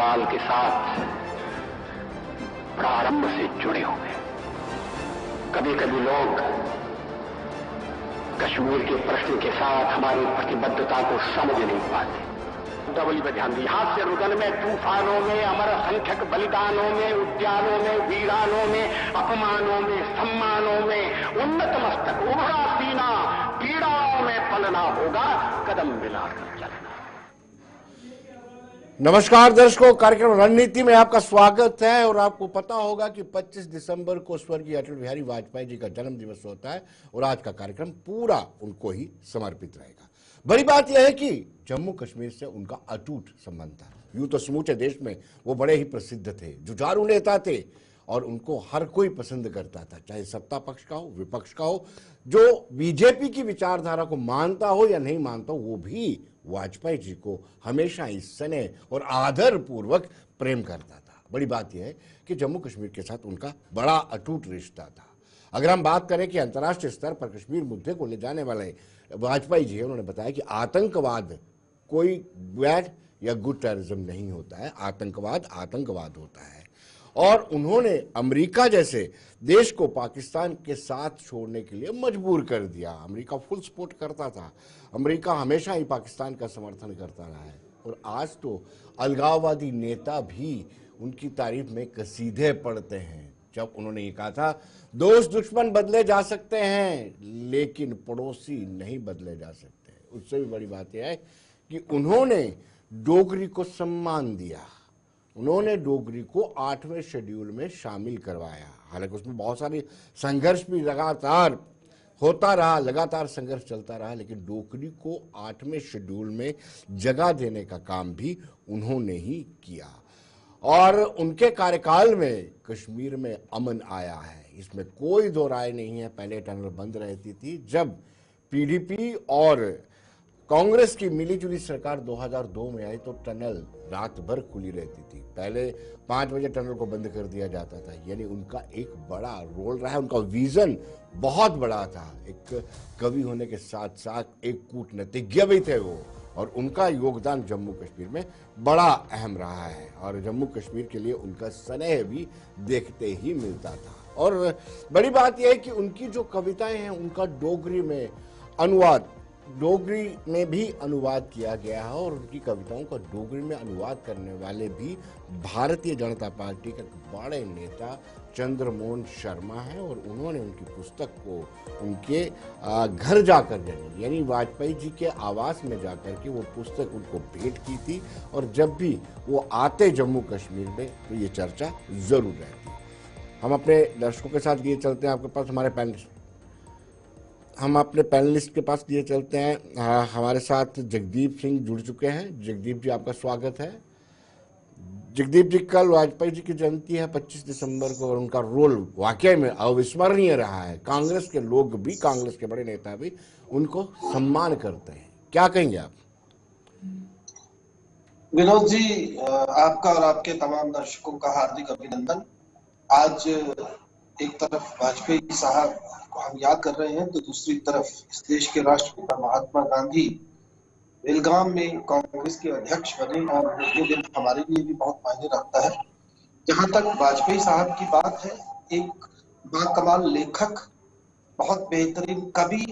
सवाल के साथ प्रारंभ से जुड़े हुए। कभी कभी लोग कश्मीर के प्रश्न के साथ हमारी प्रतिबद्धता को समझ नहीं पाते। डबल पे ध्यान दिया, हाथ से रुदन में, तूफानों में, अमर असंख्यक बलिदानों में, उद्यानों में, वीरानों में, अपमानों में, सम्मानों में, उन्नत मस्तक, उभरा सीना, पीड़ाओं में पलना होगा, कदम मिलाकर चलना। नमस्कार दर्शकों, कार्यक्रम रणनीति में आपका स्वागत है। और आपको पता होगा कि 25 दिसंबर को स्वर्गीय अटल बिहारी वाजपेयी जी का जन्म दिवस होता है और आज का कार्यक्रम पूरा उनको ही समर्पित रहेगा। बड़ी बात यह है कि जम्मू कश्मीर से उनका अटूट संबंध था। यूं तो समूचे देश में वो बड़े ही प्रसिद्ध थे, जुझारू नेता थे और उनको हर कोई पसंद करता था, चाहे सत्ता पक्ष का हो, विपक्ष का हो। जो बीजेपी की विचारधारा को मानता हो या नहीं मानता हो, वो भी वाजपेयी जी को हमेशा ही स्नेह और आदर पूर्वक प्रेम करता था। बड़ी बात यह है कि जम्मू कश्मीर के साथ उनका बड़ा अटूट रिश्ता था। अगर हम बात करें कि अंतर्राष्ट्रीय स्तर पर कश्मीर मुद्दे को ले जाने वाले वाजपेयी जी, उन्होंने बताया कि आतंकवाद कोई बैड या गुड टेररिज्म नहीं होता है, आतंकवाद आतंकवाद होता है। और उन्होंने अमेरिका जैसे देश को पाकिस्तान के साथ छोड़ने के लिए मजबूर कर दिया। अमेरिका फुल सपोर्ट करता था, अमेरिका हमेशा ही पाकिस्तान का समर्थन करता रहा है। और आज तो अलगाववादी नेता भी उनकी तारीफ में कसीदे पढ़ते हैं, जब उन्होंने ये कहा था, दोस्त दुश्मन बदले जा सकते हैं लेकिन पड़ोसी नहीं बदले जा सकते। उससे भी बड़ी बात यह है कि उन्होंने डोगरी को सम्मान दिया, उन्होंने डोगरी को 8वें शेड्यूल में शामिल करवाया। हालांकि उसमें बहुत सारी संघर्ष भी लगातार होता रहा, लगातार संघर्ष चलता रहा, लेकिन डोगरी को 8वें शेड्यूल में जगह देने का काम भी उन्होंने ही किया। और उनके कार्यकाल में कश्मीर में अमन आया है, इसमें कोई दो राय नहीं है। पहले टनल बंद रहती थी, जब पीडीपी और कांग्रेस की मिलीजुली सरकार 2002 में आई तो टनल रात भर खुली रहती थी। पहले 5 बजे टनल को बंद कर दिया जाता था। यानी उनका एक बड़ा रोल रहा है, उनका विजन बहुत बड़ा था। एक कवि होने के साथ साथ एक कूटनीतिज्ञ भी थे वो, और उनका योगदान जम्मू कश्मीर में बड़ा अहम रहा है। और जम्मू कश्मीर के लिए उनका स्नेह भी देखते ही मिलता था। और बड़ी बात यह है कि उनकी जो कविताएं हैं उनका डोगरी में अनुवाद, डोगरी में भी अनुवाद किया गया है। और उनकी कविताओं का डोगरी में अनुवाद करने वाले भी भारतीय जनता पार्टी के बड़े नेता चंद्रमोहन शर्मा हैं। और उन्होंने उनकी पुस्तक को उनके घर जाकर, यानी वाजपेयी जी के आवास में जाकर के वो पुस्तक उनको भेंट की थी। और जब भी वो आते जम्मू कश्मीर में तो ये चर्चा जरूर रहती। हम अपने दर्शकों के साथ ये चलते हैं, आपके पास हमारे पैनलिस्ट, हम अपने पैनलिस्ट के पास लिए चलते हैं। हमारे साथ जगदीप सिंह जुड़ चुके हैं। जगदीप जी, आपका स्वागत है। जगदीप जी, कल वाजपेयी जी की जयंती है 25 दिसंबर को, और उनका रोल वाकई में अविस्मरणीय रहा है। कांग्रेस के लोग भी, कांग्रेस के बड़े नेता भी उनको सम्मान करते हैं, क्या कहेंगे आप? विनोद जी, आपका और आपके तमाम दर्शकों का हार्दिक अभिनंदन। आज एक तरफ वाजपेयी साहब को हम याद कर रहे हैं तो दूसरी तरफ इस देश के राष्ट्रपिता महात्मा गांधी बेलगाम में कांग्रेस के अध्यक्ष बने, और ये दिन हमारे लिए भी बहुत मायने रखता है। जहां तक वाजपेयी साहब की बात है, एक बाकमाल लेखक, बहुत बेहतरीन कवि,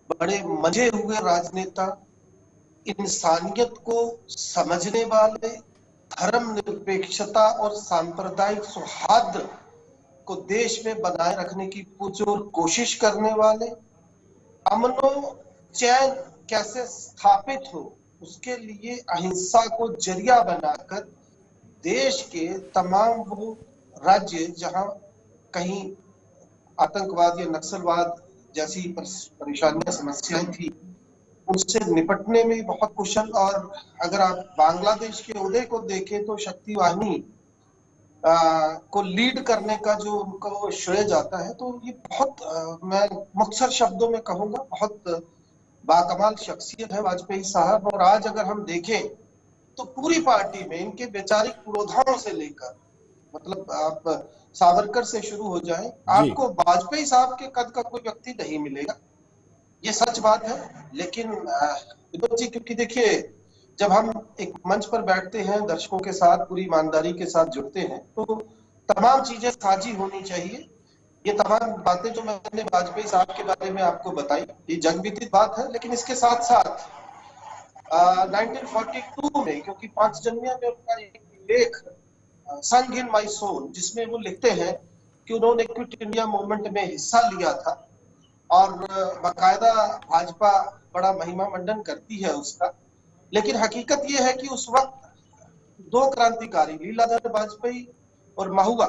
बड़े मजे हुए राजनेता, इंसानियत को समझने वाले, धर्मनिरपेक्षता और सांप्रदायिक सौहार्द को देश में बनाए रखने की पुरजोर कोशिश करने वाले, अमनो चैन कैसे स्थापित हो उसके लिए अहिंसा को जरिया बनाकर देश के तमाम वो राज्य जहां कहीं आतंकवाद या नक्सलवाद जैसी परेशानियां, समस्याएं थी, उनसे निपटने में बहुत कुशल। और अगर आप बांग्लादेश के उदय को देखें तो शक्ति वाहिनी को लीड करने का जो उनको श्रेय जाता है, तो ये बहुत मैं मुख्तसर शब्दों में कहूंगा बहुत बाकमाल शख्सियत है वाजपेयी साहब। और आज अगर हम देखें तो पूरी पार्टी में इनके वैचारिक पुरोधाओं से लेकर, मतलब आप सावरकर से शुरू हो जाए, आपको वाजपेयी साहब के कद का कोई व्यक्ति नहीं मिलेगा, ये सच बात है। लेकिन विनोद जी, क्योंकि देखिए, जब हम एक मंच पर बैठते हैं, दर्शकों के साथ पूरी ईमानदारी के साथ जुड़ते हैं, तो तमाम चीजें साझी होनी चाहिए। ये तमाम बातें जो मैंने वाजपेयी साहब के बारे में आपको बताई, ये जगविदित बात है, लेकिन इसके साथ साथ 1942 में, क्योंकि 5 जनवरी में उनका एक लेख संग इन माई सोल, जिसमें वो लिखते हैं कि उन्होंने क्विट इंडिया मूवमेंट में हिस्सा लिया था और बाकायदा भाजपा बड़ा महिमा मंडन करती है उसका, लेकिन हकीकत ये है कि उस वक्त 2 क्रांतिकारी लीलाधर वाजपेयी और महुआ,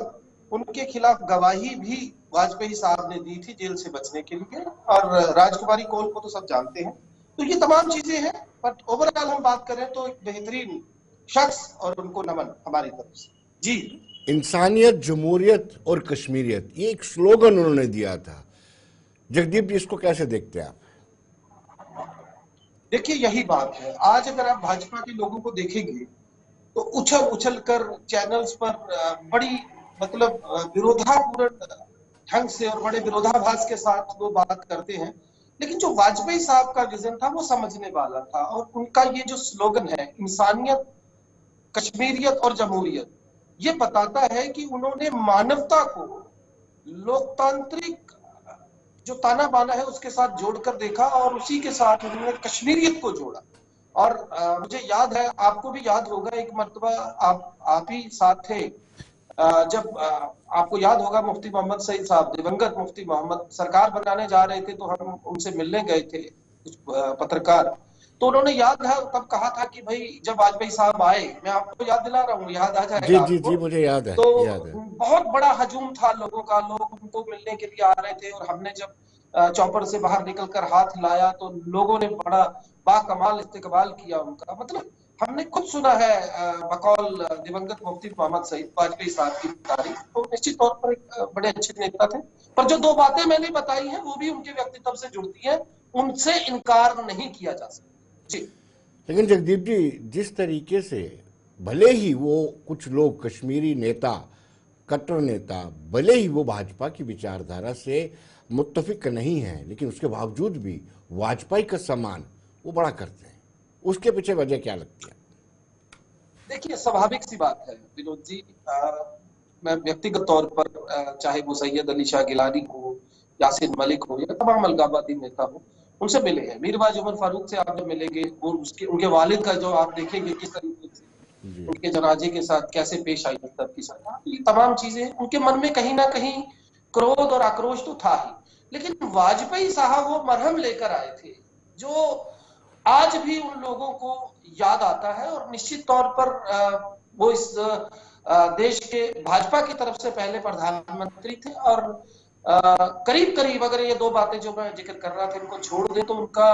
उनके खिलाफ गवाही भी वाजपेयी साहब ने दी थी जेल से बचने के लिए, और राजकुमारी कौल को तो सब जानते हैं। तो ये तमाम चीजें हैं, बट ओवरऑल हम बात करें तो एक बेहतरीन शख्स, और उनको नमन हमारी तरफ से। जी, इंसानियत, जमहूरियत और कश्मीरियत, ये एक स्लोगन उन्होंने दिया था। जगदीप जी, इसको कैसे देखते हैं आप? देखिए यही बात है, आज अगर आप भाजपा के लोगों को देखेंगे तो उछल उछल कर चैनल्स पर बड़ी मतलब विरोधापूर्ण ढंग से और बड़े विरोधाभास के साथ वो बात करते हैं, लेकिन जो वाजपेयी साहब का विजन था वो समझने वाला था, और उनका ये जो स्लोगन है इंसानियत, कश्मीरियत और जमहूरियत, ये बताता है कि उन्होंने मानवता को लोकतांत्रिक जो ताना बाना है उसके साथ जोड़कर देखा, और उसी के साथ उन्होंने कश्मीरियत को जोड़ा। और मुझे याद है, आपको भी याद होगा, एक मर्तबा आप ही साथ थे जब आपको याद होगा मुफ्ती मोहम्मद सईद साहब, दिवंगत मुफ्ती मोहम्मद, सरकार बनाने जा रहे थे, तो हम उनसे मिलने गए थे कुछ पत्रकार, तो उन्होंने याद है तब कहा था कि भाई जब वाजपेयी साहब आए, मैं आपको याद दिला रहा हूँ, याद आ जाएगा जी आपको। जी जी, मुझे याद है, तो याद है। बहुत बड़ा हजूम था लोगों का, लोग उनको मिलने के लिए आ रहे थे, और हमने जब चौपर से बाहर निकलकर हाथ लाया तो लोगों ने बड़ा बाकमाल इस्तकबाल किया उनका। मतलब हमने खुद सुना है बकौल दिवंगत मुफ्ती मोहम्मद सईद वाजपेयी साहब की तारीफ, तो निश्चित तौर पर एक बड़े अच्छे नेता थे। पर जो 2 बातें मैंने बताई हैं वो भी उनके व्यक्तित्व से जुड़ती हैं, उनसे इनकार नहीं किया जा सकता। जी, लेकिन जगदीप जी, जिस तरीके से भले ही वो कुछ लोग कश्मीरी नेता, कट्टर नेता, भले ही वो भाजपा की विचारधारा से मुत्तफिक नहीं है, लेकिन उसके बावजूद भी वाजपेयी का सम्मान वो बड़ा करते हैं, उसके पीछे वजह क्या लगती है? देखिए स्वाभाविक सी बात है विनोद जी, मैं व्यक्तिगत तौर पर चाहे वो सैयद अली शाह गिलानी हो, यासिन मलिक हो, या तमाम अलगाववादी नेता हो, उनसे मिले हैं। मीरवाज उमर फारूक से आप जब मिलेंगे, वो उनके वालिद का जो आप देखेंगे किस तरीके से उनके जनाजे के साथ कैसे पेश आई तब की सरकार, ये तमाम चीजें उनके मन में कहीं ना कहीं क्रोध और आक्रोश तो था ही, लेकिन वाजपेयी साहब वो मरहम लेकर आए थे जो आज भी उन लोगों को याद आता है, और निश्चित तौर पर वो इस देश के भाजपा की तरफ से पहले प्रधानमंत्री थे, और करीब करीब अगर ये 2 बातें जो मैं जिक्र कर रहा था इनको छोड़ दे तो उनका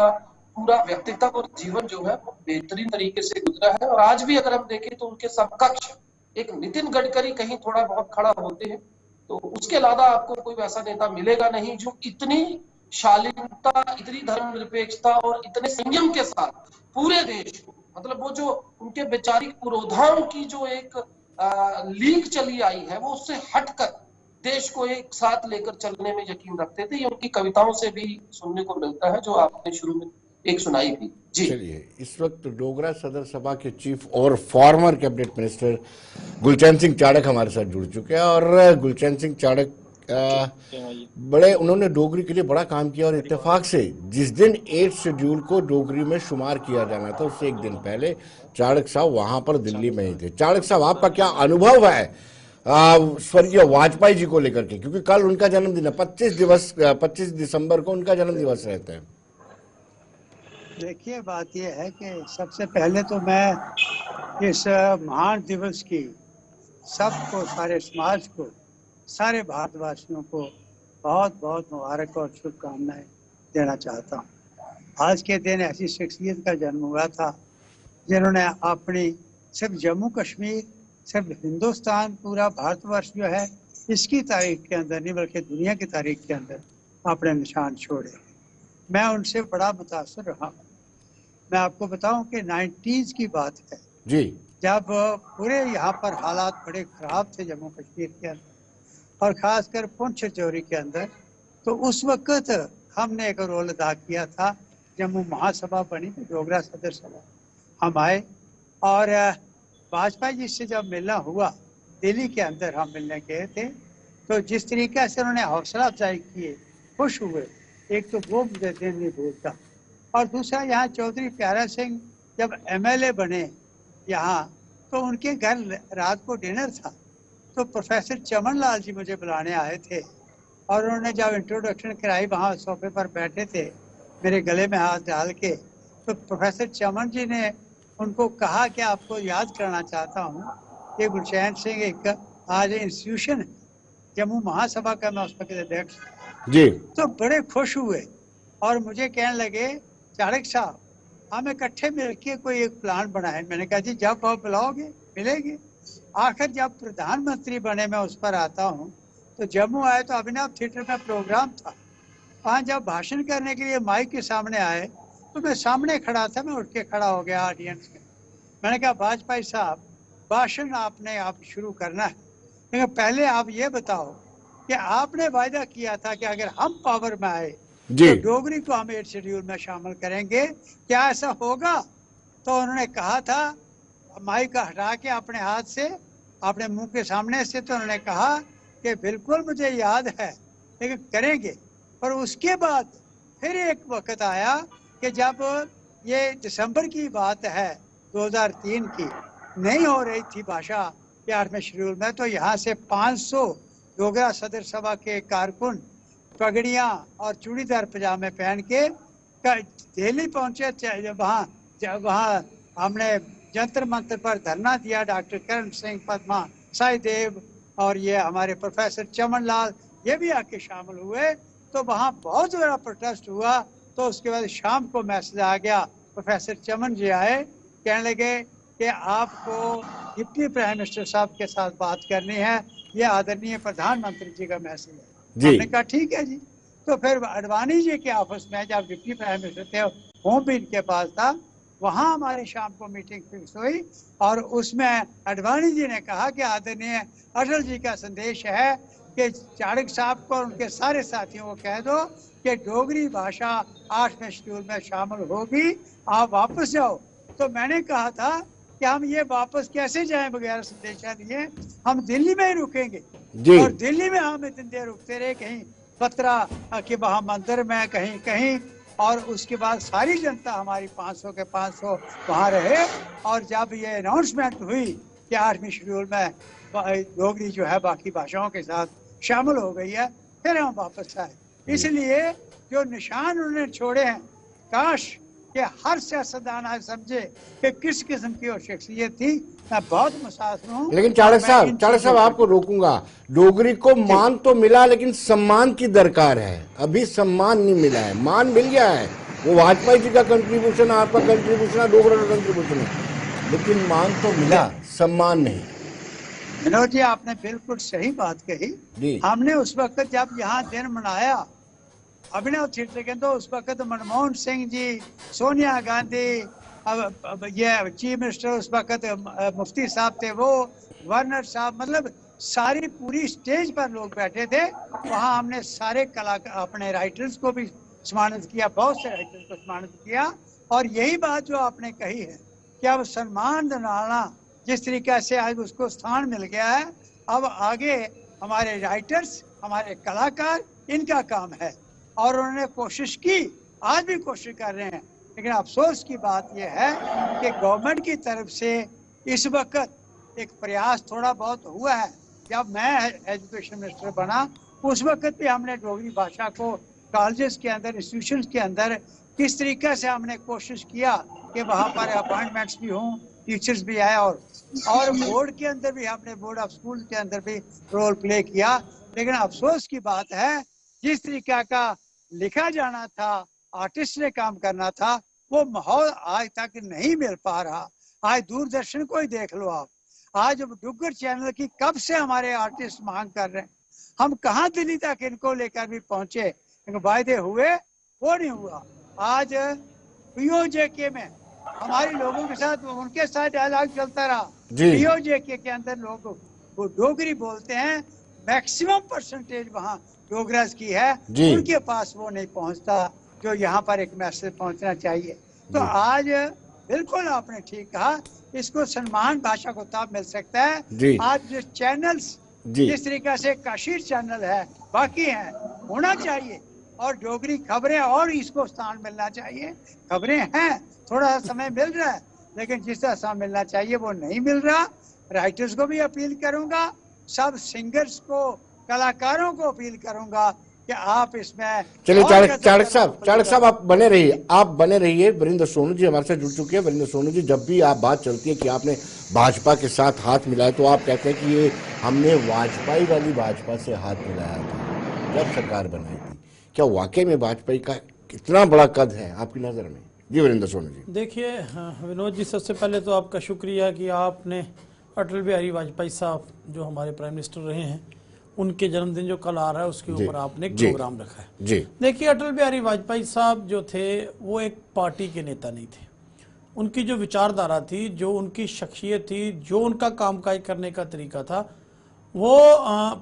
पूरा व्यक्तित्व और जीवन जो है वो बेहतरीन तरीके से गुजरा है। और आज भी अगर हम देखें तो उनके समकक्ष एक नितिन गडकरी कहीं थोड़ा बहुत खड़ा होते हैं, तो उसके अलावा आपको कोई वैसा नेता मिलेगा नहीं जो इतनी शालीनता, इतनी धर्मनिरपेक्षता और इतने संयम के साथ पूरे देश को, मतलब वो जो उनके वैचारिक पुरोधाम की जो एक लीक चली आई है, वो उससे हटकर देश को एक साथ लेकर चलने में यकीन रखते थे। ये उनकी कविताओं से भी सुनने को मिलता है, जो आपने शुरू में एक सुनाई थी। जी, चलिए, इस वक्त डोगरा सदर सभा के चीफ और former cabinet minister Gulchain Singh Charak हमारे साथ जुड़ चुके हैं, और गुलचैन सिंह चाड़क बड़े, उन्होंने डोगरी के लिए बड़ा काम किया, और इत्तेफाक से जिस दिन 8 शेड्यूल को डोगरी में शुमार किया जाना था उससे एक दिन पहले चाड़क साहब वहां पर दिल्ली में ही थे। चाड़क साहब, आपका क्या अनुभव है स्वर्गीय वाजपेयी जी को लेकर के, क्योंकि कल उनका जन्मदिन है, 25 दिसंबर को उनका जन्म दिवस रहता है। देखिए बात यह है कि सबसे पहले तो मैं इस महान दिवस की सबको, सारे समाज को, सारे भारतवासियों को बहुत बहुत मुबारक और शुभकामनाएं देना चाहता हूँ। आज के दिन ऐसी शख्सियत का जन्म हुआ था जिन्होंने अपनी सिर्फ जम्मू कश्मीर, सिर्फ हिंदुस्तान, पूरा भारतवर्ष जो है इसकी तारीख के अंदर नहीं बल्कि दुनिया की तारीख के अंदर अपने निशान छोड़े। मैं उनसे बड़ा मुतासर रहा हूँ। मैं आपको बताऊं कि 90s की बात है जी, जब पूरे यहाँ पर हालात बड़े खराब थे जम्मू कश्मीर के अंदर, और ख़ासकर पुंछ राजौरी के अंदर। तो उस वक्त हमने एक रोल अदा किया था, जम्मू महासभा बनी थी, डोगरा सदर सभा। हम आए और वाजपेयी जी से जब मिलना हुआ, दिल्ली के अंदर हम मिलने गए थे, तो जिस तरीके से उन्होंने हौसला अफजाई किए, खुश हुए, एक तो वो मुझे दिन नहीं भूलता। और दूसरा, यहाँ चौधरी प्यारा सिंह जब MLA बने यहाँ, तो उनके घर रात को डिनर था, तो प्रोफेसर चमन लाल जी मुझे बुलाने आए थे और उन्होंने जब इंट्रोडक्शन कराई, वहाँ सोफे पर बैठे थे मेरे गले में हाथ डाल के, तो प्रोफेसर चमन जी ने उनको कहा कि आपको याद करना चाहता हूँ कि गुरचैन सिंह एक आज इंस्टीट्यूशन है, जम्मू महासभा का मैं उस वक्त अध्यक्ष जी। तो बड़े खुश हुए और मुझे कहने लगे, चाणक्य साहब हम इकट्ठे मिलकर कोई एक प्लान बनाए। मैंने कहा जी जब आप बुलाओगे मिलेंगे। आखिर जब प्रधानमंत्री बने मैं उस पर आता हूँ, तो जम्मू आए तो अभिनव थिएटर में प्रोग्राम था, वहाँ जब भाषण करने के लिए माइक के सामने आए तो मैं सामने खड़ा था, मैं उठ के खड़ा हो गया ऑडियंस में। मैंने कहा वाजपेयी साहब भाषण आपने आप शुरू करना है, लेकिन पहले आप ये बताओ कि आपने वायदा किया था कि अगर हम पावर में आए तो डोगरी को हम 8 शेड्यूल में शामिल करेंगे, क्या ऐसा होगा? तो उन्होंने कहा था, माइक हटा के अपने हाथ से अपने मुंह के सामने से, तो उन्होंने कहा कि बिल्कुल मुझे याद है, लेकिन करेंगे। पर उसके बाद फिर एक वक्त आया कि जब ये दिसंबर की बात है 2003 की, नहीं हो रही थी भाषा के 8वें शेड्यूल में, तो यहाँ से 500 डोगरा सदर सभा के कारकुन पगड़ियाँ और चूड़ीदार पजामे पहन के दिल्ली पहुंचे। वहाँ हमने जंतर मंतर पर धरना दिया। डॉक्टर करण सिंह, पद्मा साईदेव और ये हमारे प्रोफेसर चमन लाल ये भी आके शामिल हुए। तो वहाँ बहुत बड़ा प्रोटेस्ट हुआ। तो उसके बाद शाम को मैसेज आ गया, प्रोफेसर चमन जी आए, कहने लगे कि आपको डिप्टी प्राइम मिनिस्टर साहब के साथ बात करनी है, ये आदरणीय प्रधानमंत्री जी का मैसेज है। हमने कहा ठीक है जी। तो फिर अडवाणी जी के ऑफिस में जब डिप्टी प्राइम मिनिस्टर थे, होम भी इनके पास था, वहाँ हमारी शाम को मीटिंग फिक्स हुई और उसमें अडवाणी जी ने कहा कि आदरणीय अटल जी का संदेश है कि चाणक्य साहब को और उनके सारे साथियों को कह दो कि डोगरी भाषा 8वें शेड्यूल में शामिल होगी, आप वापस जाओ। तो मैंने कहा था कि हम ये वापस कैसे जाएं बगैर संदेशा दिए, हम दिल्ली में ही रुकेंगे। और दिल्ली में हम इतनी देर रुकते रहे, कहीं पत्रा के वहाँ मंदिर में, कहीं कहीं, और उसके बाद सारी जनता हमारी 500 के 500 वहाँ रहे। और जब ये अनाउंसमेंट हुई कि 8वें शेड्यूल में डोगरी जो है बाकी भाषाओं के साथ शामिल हो गई है, फिर हम वापस आए। इसलिए जो निशान उन्होंने छोड़े हैं, काश कि हर सियासतदान आज समझे कि किस किस्म की वो शख्सियत थी। मैं बहुत मुसाफिर हूँ। लेकिन चाणक्य साहब आपको रोकूंगा, डोगरी को मान तो मिला लेकिन सम्मान की दरकार है। अभी सम्मान नहीं मिला है, मान मिल गया है, वो वाजपेयी जी का कंट्रीब्यूशन, आपका कंट्रीब्यूशन है, डोगरा का कंट्रीब्यूशन है, लेकिन मान तो मिला, सम्मान नहीं। विनोद जी आपने बिल्कुल सही बात कही। हमने उस वक्त जब यहाँ दिन मनाया अभिनव थिएटर के, तो उस वक्त मनमोहन सिंह जी, सोनिया गांधी, ये चीफ मिनिस्टर उस वक्त मुफ्ती साहब थे, वो गवर्नर साहब, मतलब सारी पूरी स्टेज पर लोग बैठे थे। वहाँ हमने सारे कलाकार, अपने राइटर्स को भी सम्मानित किया, बहुत से राइटर्स को सम्मानित किया। और यही बात जो आपने कही है कि अब सम्मान दिलाना जिस तरीके से आज उसको स्थान मिल गया है, अब आगे हमारे राइटर्स, हमारे कलाकार, इनका काम है। और उन्होंने कोशिश की, आज भी कोशिश कर रहे हैं, लेकिन अफसोस की बात यह है कि गवर्नमेंट की तरफ से इस वक्त एक प्रयास थोड़ा बहुत हुआ है। जब मैं एजुकेशन मिनिस्टर बना उस वक्त भी हमने डोगरी भाषा को कॉलेजेस के अंदर, इंस्टीट्यूशंस के अंदर किस तरीके से हमने कोशिश किया कि वहाँ पर अपॉइंटमेंट्स भी हों, टीचर्स भी आए, और बोर्ड के अंदर भी हमने, बोर्ड ऑफ स्कूल के अंदर भी रोल प्ले किया। लेकिन अफसोस की बात है, जिस तरीके का लिखा जाना था, आर्टिस्ट ने काम करना था, वो माहौल आज तक नहीं मिल पा रहा। आज दूरदर्शन को ही देख लो आप, आज डुग्गर चैनल की कब से हमारे आर्टिस्ट मांग कर रहे हैं, हम कहाँ दिल्ली तक इनको लेकर भी पहुंचे, वायदे हुए, वो नहीं हुआ। आज पीओजेके में हमारे लोगों के साथ, उनके साथ डायलॉग चलता रहा। पीओजेके के अंदर लोग वो डोगरी बोलते हैं, मैक्सिमम परसेंटेज वहाँ डोगरास की है, उनके पास वो नहीं पहुंचता जो यहाँ पर एक मैसेज पहुंचना चाहिए। तो आज बिल्कुल आपने ठीक कहा, इसको सम्मान भाषा को तब मिल सकता है जी। आज जो चैनल्स जी। जिस तरीके से कशीर चैनल है बाकी है होना चाहिए, और डोगरी खबरें और इसको स्थान मिलना चाहिए। खबरें हैं, थोड़ा सा समय मिल रहा है, लेकिन जिस तरह समय मिलना चाहिए वो नहीं मिल रहा। राइटर्स को भी अपील करूंगा, सब सिंगर्स को, कलाकारों को अपील करूंगा कि आप इसमें चलिए चाणक्य साहब आप बने रहिए। वरिंदर सोनू जी हमारे साथ जुड़ चुके हैं। वरिंदर सोनू जी, जब भी आप बात चलती है कि आपने भाजपा के साथ हाथ मिलाया, तो आप कहते हैं कि ये हमने वाजपेयी वाली भाजपा से हाथ मिलाया था जब सरकार बनाई थी। क्या वाकई में वाजपेयी का कितना बड़ा कद है आपकी नजर में? जी वरिंदर सोनू जी। देखिए विनोद जी, सबसे पहले तो आपका शुक्रिया कि आपने अटल बिहारी वाजपेयी साहब जो हमारे प्राइम मिनिस्टर रहे हैं, उनके जन्मदिन जो कल आ रहा है उसके ऊपर आपने एक प्रोग्राम रखा है। जी देखिए, अटल बिहारी वाजपेयी साहब जो थे वो एक पार्टी के नेता नहीं थे। उनकी जो विचारधारा थी, जो उनकी शख्सियत थी, जो उनका कामकाज करने का तरीका था, वो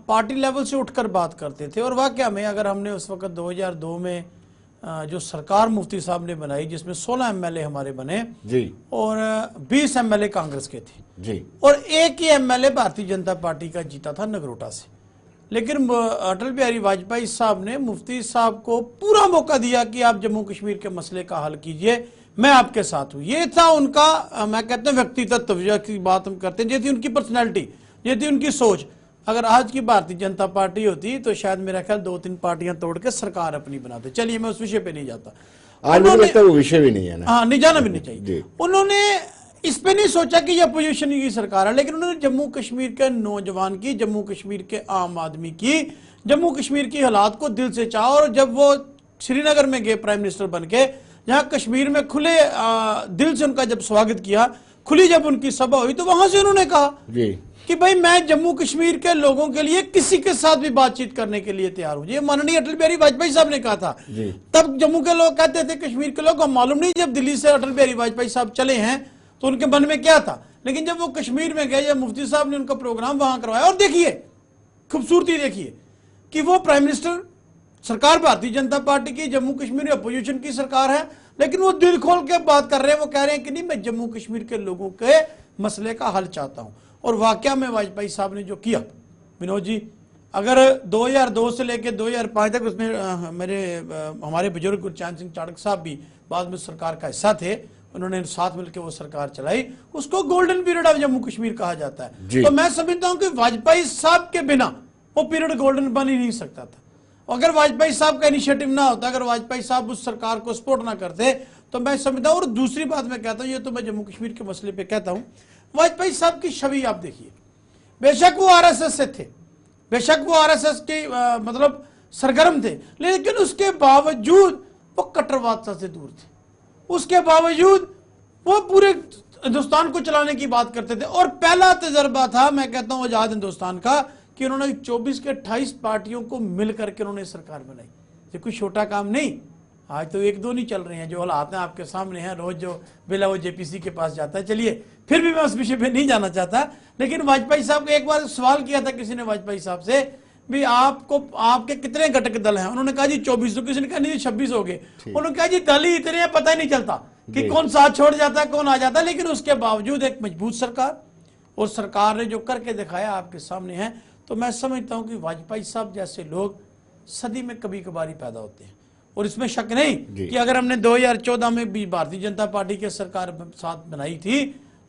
पार्टी लेवल से उठकर बात करते थे। और वाकया में अगर हमने उस वक्त 2002 में जो सरकार मुफ्ती साहब ने बनाई, जिसमें 16 एमएलए हमारे बने जी और 20 एमएलए कांग्रेस के थे जी, और एक ही एमएलए भारतीय जनता पार्टी का जीता था नगरोटा से। लेकिन अटल बिहारी वाजपेयी साहब ने मुफ्ती साहब को पूरा मौका दिया कि आप जम्मू कश्मीर के मसले का हल कीजिए, मैं आपके साथ हूं। ये था उनका, मैं कहता हूं व्यक्तित्व की बात हम करते हैं, ये थी उनकी पर्सनैलिटी, ये थी उनकी सोच। अगर आज की भारतीय जनता पार्टी होती तो शायद मेरा ख्याल 2-3 पार्टियां तोड़ के सरकार अपनी बनाते। चलिए, मैं उस विषय पे नहीं जाता, आज मुझे लगता है वो विषय भी नहीं है ना। हाँ, नहीं जाना भी नहीं चाहिए। उन्होंने इस पे नहीं सोचा कि ये अपोजिशन की सरकार है, लेकिन उन्होंने जम्मू कश्मीर के नौजवान की, जम्मू कश्मीर के आम आदमी की, जम्मू कश्मीर की हालात को दिल से चाहा। और जब वो श्रीनगर में गए प्राइम मिनिस्टर बन के, जहाँ कश्मीर में खुले दिल से उनका जब स्वागत किया, खुली जब उनकी सभा हुई, तो वहां से उन्होंने कहा कि भाई मैं जम्मू कश्मीर के लोगों के लिए किसी के साथ भी बातचीत करने के लिए तैयार हूं। ये माननीय अटल बिहारी वाजपेयी साहब ने कहा था। तब जम्मू के लोग कहते थे, कश्मीर के लोग, हम मालूम नहीं जब दिल्ली से अटल बिहारी वाजपेयी साहब चले हैं तो उनके मन में क्या था, लेकिन जब वो कश्मीर में गए, जब मुफ्ती साहब ने उनका प्रोग्राम वहां करवाया, और देखिए खूबसूरती देखिए कि वो प्राइम मिनिस्टर, सरकार भारतीय जनता पार्टी की, जम्मू कश्मीर अपोजिशन की सरकार है, लेकिन वो दिल खोल के बात कर रहे हैं। वो कह रहे हैं कि नहीं, मैं जम्मू कश्मीर के लोगों के मसले का हल चाहता हूं। और वाकया में वाजपेयी साहब ने जो किया, विनोद जी, अगर 2002 से लेकर 2005 तक उसमें हमारे बुजुर्ग गुरचैन सिंह चाणक्य साहब भी बाद में सरकार का हिस्सा थे, उन्होंने साथ मिलकर वो सरकार चलाई, उसको golden period of Jammu Kashmir कहा जाता है। तो मैं समझता हूं कि वाजपेयी साहब के बिना वो पीरियड गोल्डन बन ही नहीं सकता था। अगर वाजपेयी साहब का इनिशिएटिव ना होता, अगर वाजपेयी साहब उस सरकार को सपोर्ट ना करते, तो मैं समझता हूं। और दूसरी बात मैं कहता हूं, ये तो मैं जम्मू कश्मीर के मसले पे कहता हूं, वाजपेयी साहब की छवि आप देखिए, बेशक वो आरएसएस से थे, बेशक वो आरएसएस के मतलब सरगर्म थे, लेकिन उसके बावजूद वो कट्टरवाद से दूर थे। उसके बावजूद वो पूरे हिंदुस्तान को चलाने की बात करते थे। और पहला तजर्बा था, मैं कहता हूं, आजाद हिंदुस्तान का, कि उन्होंने 24 के 28 पार्टियों को मिलकर के उन्होंने सरकार बनाई। ये कोई छोटा काम नहीं। आज तो 1-2 नहीं चल रहे हैं, जो हालात हैं आपके सामने हैं, रोज जो बिला वो जेपीसी के पास जाता है। चलिए, फिर भी मैं उस विषय पे नहीं जाना चाहता, लेकिन वाजपेयी साहब को एक बार सवाल किया था किसी ने वाजपेयी साहब से, भी आपको, आपके कितने घटक दल हैं? उन्होंने कहा जी 24। तो किसी ने कहा नहीं 26 हो गए। उन्होंने कहा जी दल ही इतने, पता ही नहीं चलता कि कौन साथ छोड़ जाता है, कौन आ जाता है। लेकिन उसके बावजूद एक मजबूत सरकार, और सरकार ने जो करके दिखाया आपके सामने है। तो मैं समझता हूं कि वाजपेयी साहब जैसे लोग सदी में कभी कभार ही पैदा होते हैं, और इसमें शक नहीं कि अगर हमने 2014 में भी भारतीय जनता पार्टी के सरकार साथ बनाई थी,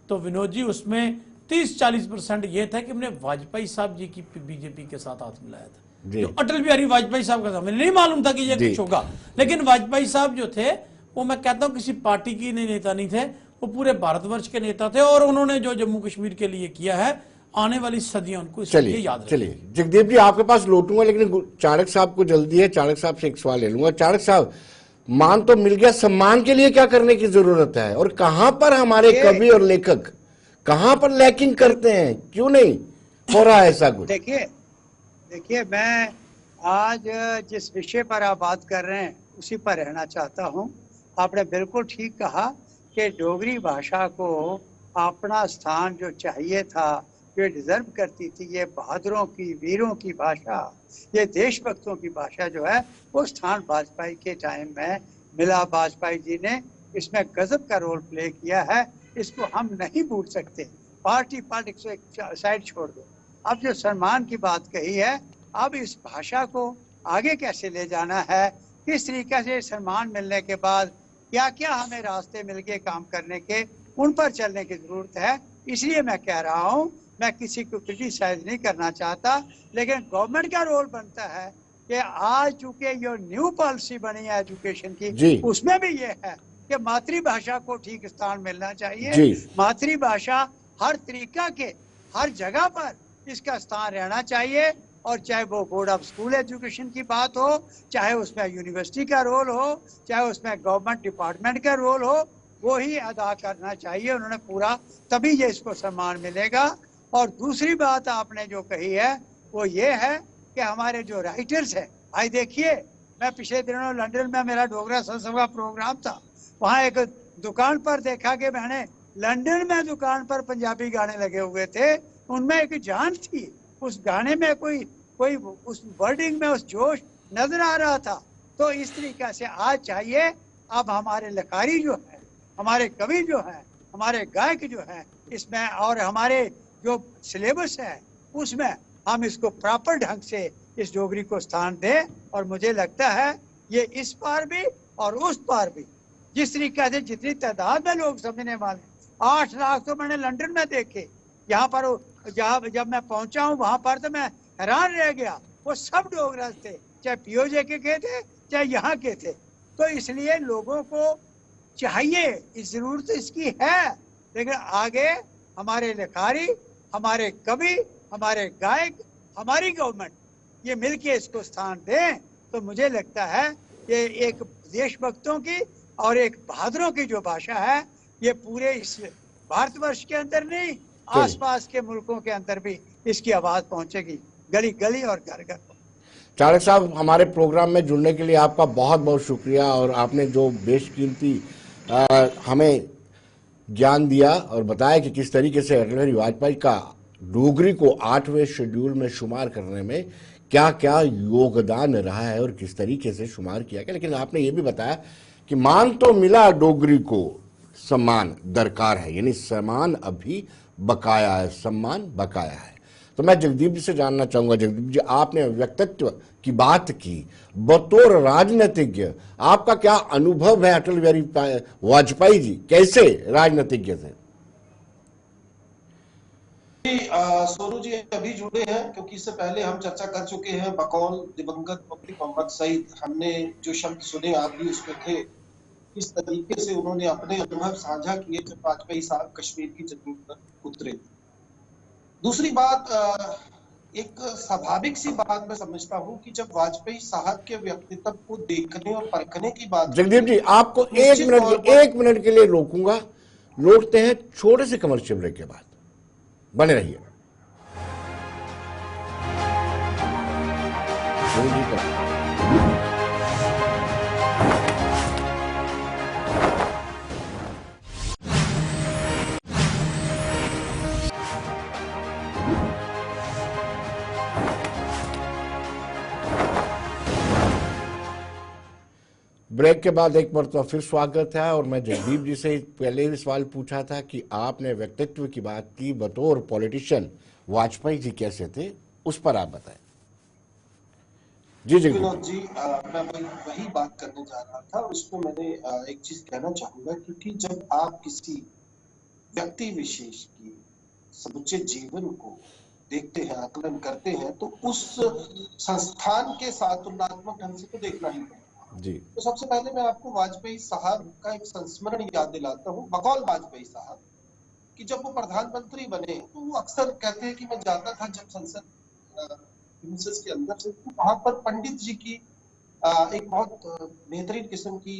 तो विनोद जी उसमें 30-40% ये था कि हमने वाजपेयी साहब जी की बीजेपी के साथ हाथ मिलाया था। जो अटल बिहारी वाजपेयी साहब का था, मुझे नहीं मालूम था कि ये कुछ होगा, लेकिन वाजपेयी साहब जो थे वो, मैं कहता हूं, किसी पार्टी की नेता नहीं थे, वो पूरे भारतवर्ष के नेता थे। और उन्होंने जो जम्मू कश्मीर के लिए किया है, आने वाली सदियां उनको इसलिए याद रखेंगे। चलिए जगदीप जी, आपके पास लौटूंगा, लेकिन चाणक्य साहब को जल्दी है। चाणक्य साहब से एक सवाल ले लूंगा। चाणक्य साहब, मान तो मिल गया, सम्मान के लिए क्या करने की जरूरत है? और कहां पर हमारे कवि और लेखक कहां पर लैकिंग करते हैं, क्यों नहीं हो रहा है ऐसा कुछ? देखिए, मैं आज जिस विषय पर आप बात कर रहे हैं उसी पर रहना चाहता हूं। आपने बिल्कुल ठीक कहा कि डोगरी भाषा को अपना स्थान जो चाहिए था, जो डिजर्व करती थी, ये बहादुरों की, वीरों की भाषा, ये देशभक्तों की भाषा जो है, वो स्थान वाजपेयी के टाइम में मिला। वाजपेयी जी ने इसमें गजब का रोल प्ले किया है, इसको हम नहीं भूल सकते। पार्टी पॉलिटिक्स को एक साइड छोड़ दो, अब जो सम्मान की बात कही है, अब इस भाषा को आगे कैसे ले जाना है, किस तरीके से सम्मान मिलने के बाद क्या क्या हमें रास्ते मिल गए काम करने के, उन पर चलने की जरूरत है। इसलिए मैं कह रहा हूँ, मैं किसी को क्रिटिसाइज नहीं करना चाहता, लेकिन गवर्नमेंट का रोल बनता है कि आज चूंकि ये न्यू पॉलिसी बनी है एजुकेशन की, उसमें भी ये है कि मातृभाषा को ठीक स्थान मिलना चाहिए। मातृभाषा हर तरीका के हर जगह पर इसका स्थान रहना चाहिए, और चाहे वो बोर्ड ऑफ स्कूल एजुकेशन की बात हो, चाहे उसमें यूनिवर्सिटी का रोल हो, चाहे उसमें गवर्नमेंट डिपार्टमेंट का रोल हो, वो ही अदा करना चाहिए उन्होंने पूरा, तभी ये इसको सम्मान मिलेगा। और दूसरी बात आपने जो कही है वो ये है कि हमारे जो राइटर्स हैं, भाई देखिए, मैं पिछले दिनों लंदन में मेरा डोगरा संसद का प्रोग्राम था, वहाँ एक दुकान पर देखा कि मैंने लंदन में दुकान पर पंजाबी गाने लगे हुए थे, उनमें एक जान थी, उस गाने में कोई उस वर्डिंग में उस जोश नजर आ रहा था। तो इस तरीके से आज चाहिए, अब हमारे लिखारी जो है, हमारे कवि जो है, हमारे गायक जो है, इसमें और हमारे जो सिलेबस है उसमें हम इसको प्रॉपर ढंग से इस डोगरी को स्थान दें। और मुझे लगता है ये इस पार भी और उस पार भी, जिस तरीके से जितनी तादाद में लोग समझने वाले, 8 लाख तो मैंने लंदन में देखे, यहाँ पर जब मैं पहुंचा हूँ वहां पर तो मैं हैरान रह गया, वो सब डोगरा थे, चाहे पीओजे के थे चाहे यहाँ के थे। तो इसलिए लोगों को चाहिए, इस जरूरत इसकी है, लेकिन आगे हमारे लिखारी, हमारे कवि, हमारे गायक, हमारी गवर्नमेंट ये मिलके इसको स्थान दें, तो मुझे लगता है ये एक देशभक्तों की और एक बहादुरों की जो भाषा है, ये पूरे इस भारतवर्ष के अंदर नहीं, आसपास के मुल्कों के अंदर भी इसकी आवाज पहुंचेगी, गली गली और घर घर। चाणक्य साहब, हमारे प्रोग्राम में जुड़ने के लिए आपका बहुत बहुत शुक्रिया, और आपने जो बेशकीमती हमें ज्ञान दिया और बताया कि किस तरीके से अटल बिहारी वाजपेयी का डोगरी को 8वें शेड्यूल में शुमार करने में क्या क्या योगदान रहा है और किस तरीके से शुमार किया गया। लेकिन आपने ये भी बताया कि मान तो मिला डोगरी को, सम्मान दरकार है, यानी सम्मान अभी बकाया है, सम्मान बकाया है। तो मैं जगदीप जी से जानना चाहूंगा, जगदीप जी, आपने व्यक्तित्व की बात की, बतौर राजनीतिज्ञ आपका क्या अनुभव है अटल बिहारी वाजपेयी जी कैसे राजनीतिज्ञ थे? सोनू जी अभी जुड़े हैं, क्योंकि इससे पहले हम चर्चा कर चुके हैं बकौल दिवंगत मुफ्ती मोहम्मद सईद, हमने जो शब्द सुने आप भी उसमें थे, इस तरीके से उन्होंने अपने अनुभव साझा किए जब वाजपेयी साहब कश्मीर की जमीन पर उतरे। दूसरी बात, एक स्वाभाविक सी बात मैं समझता हूँ कि जब वाजपेयी साहब के व्यक्तित्व को देखने और परखने की बात, जगदीप जी आपको 1 मिनट के लिए रोकूंगा, लौटते हैं छोटे से कमर्शियल ब्रेक के बाद, बने रहिए। ब्रेक के बाद एक बार तो फिर स्वागत है, और मैं जगदीप जी से पहले भी सवाल पूछा था कि आपने व्यक्तित्व की बात की, बतौर पॉलिटिशियन वाजपेयी जी कैसे थे, उस पर आप बताएं। जी विनोद जी, मैं वही बात करने जा रहा था, और उसको मैंने एक चीज कहना चाहूंगा, क्योंकि जब आप किसी व्यक्ति विशेष की समूचे जीवन को देखते हैं, आकलन करते हैं, तो उस संस्थान के साथ तुलनात्मक ढंग से तो देखना ही पड़ेगा जी। तो सबसे पहले मैं आपको वाजपेयी साहब का एक संस्मरण याद दिलाता हूँ, बकौल वाजपेयी साहब, कि जब वो प्रधानमंत्री बने तो वो अक्सर कहते हैं कि मैं जाता था जब संसद के अंदर से, तो वहां पर पंडित जी की एक बहुत बेहतरीन किस्म की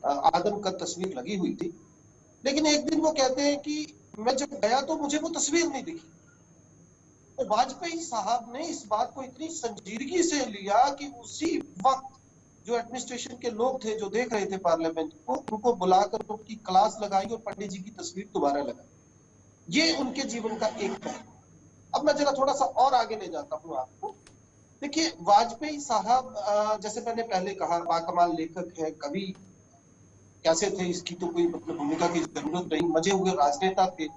आदम का तस्वीर लगी हुई थी, लेकिन एक दिन वो कहते हैं कि मैं जब गया तो मुझे वो तस्वीर नहीं दिखी। तो वाजपेयी साहब ने इस बात को इतनी संजीदगी से लिया कि उसी वक्त जो एडमिनिस्ट्रेशन के लोग थे जो देख रहे थे पार्लियामेंट को, उनको बुलाकर उनकी क्लास लगाई और पंडित जी की तस्वीर दोबारा लगाई। ये उनके जीवन का एक पहलू। अब मैं जरा थोड़ा सा और आगे ले जाता हूँ आपको। देखिए, वाजपेयी साहब जैसे मैंने पहले कहा, बाकमाल लेखक है, कवि, कैसे थे इसकी तो कोई मतलब भूमिका की जरूरत नहीं। मजे हुए राजनेता थे,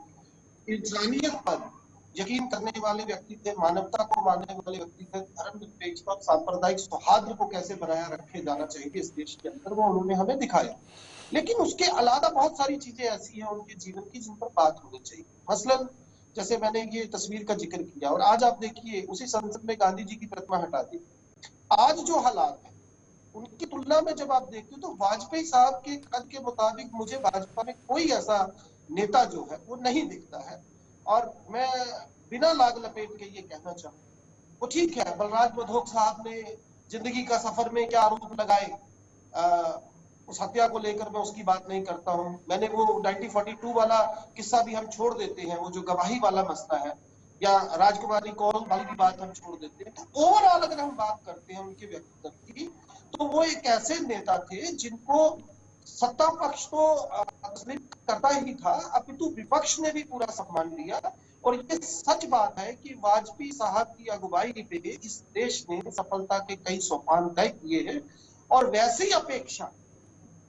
इंसानियत पर यकीन करने वाले व्यक्ति थे, मानवता को मानने वाले व्यक्ति थे, धर्मनिरपेक्षता और सांप्रदायिक सौहार्द को कैसे बनाया रखे जाना चाहिए इस देश के अंदर, वो उन्होंने हमें दिखाया। लेकिन उसके अलावा बहुत सारी चीजें ऐसी हैं उनके जीवन की जिन पर बात होनी चाहिए। मसलन जैसे मैंने ये तस्वीर का जिक्र किया, और आज आप देखिए उसी संसद में गांधी जी की प्रतिमा हटा दी। आज जो हालात है उनकी तुलना में जब आप देखते हो तो वाजपेयी साहब के कद के मुताबिक मुझे भाजपा में कोई ऐसा नेता जो है वो नहीं दिखता है। और मैं बिना लाग लपेट के ये कहना चाहूँ, वो ठीक है बलराज मधोक साहब ने जिंदगी का सफर में क्या आरोप लगाए, उस हत्या को लेकर मैं उसकी बात नहीं करता हूँ। मैंने वो 1942 वाला किस्सा भी हम छोड़ देते हैं, वो जो गवाही वाला मसला है, या राजकुमारी कौल वाली भी बात हम छोड़ देते हैं। तो ओवरऑल अगर हम बात करते हैं उनके व्यक्तित्व की, तो वो एक ऐसे नेता थे जिनको सत्ता पक्ष तो तस्लीम करता ही था, अपितु विपक्ष ने भी पूरा सम्मान दिया। और ये सच बात है कि वाजपेयी साहब की अगुवाई पे इस देश ने सफलता के कई सोपान तय किए हैं। और वैसी अपेक्षा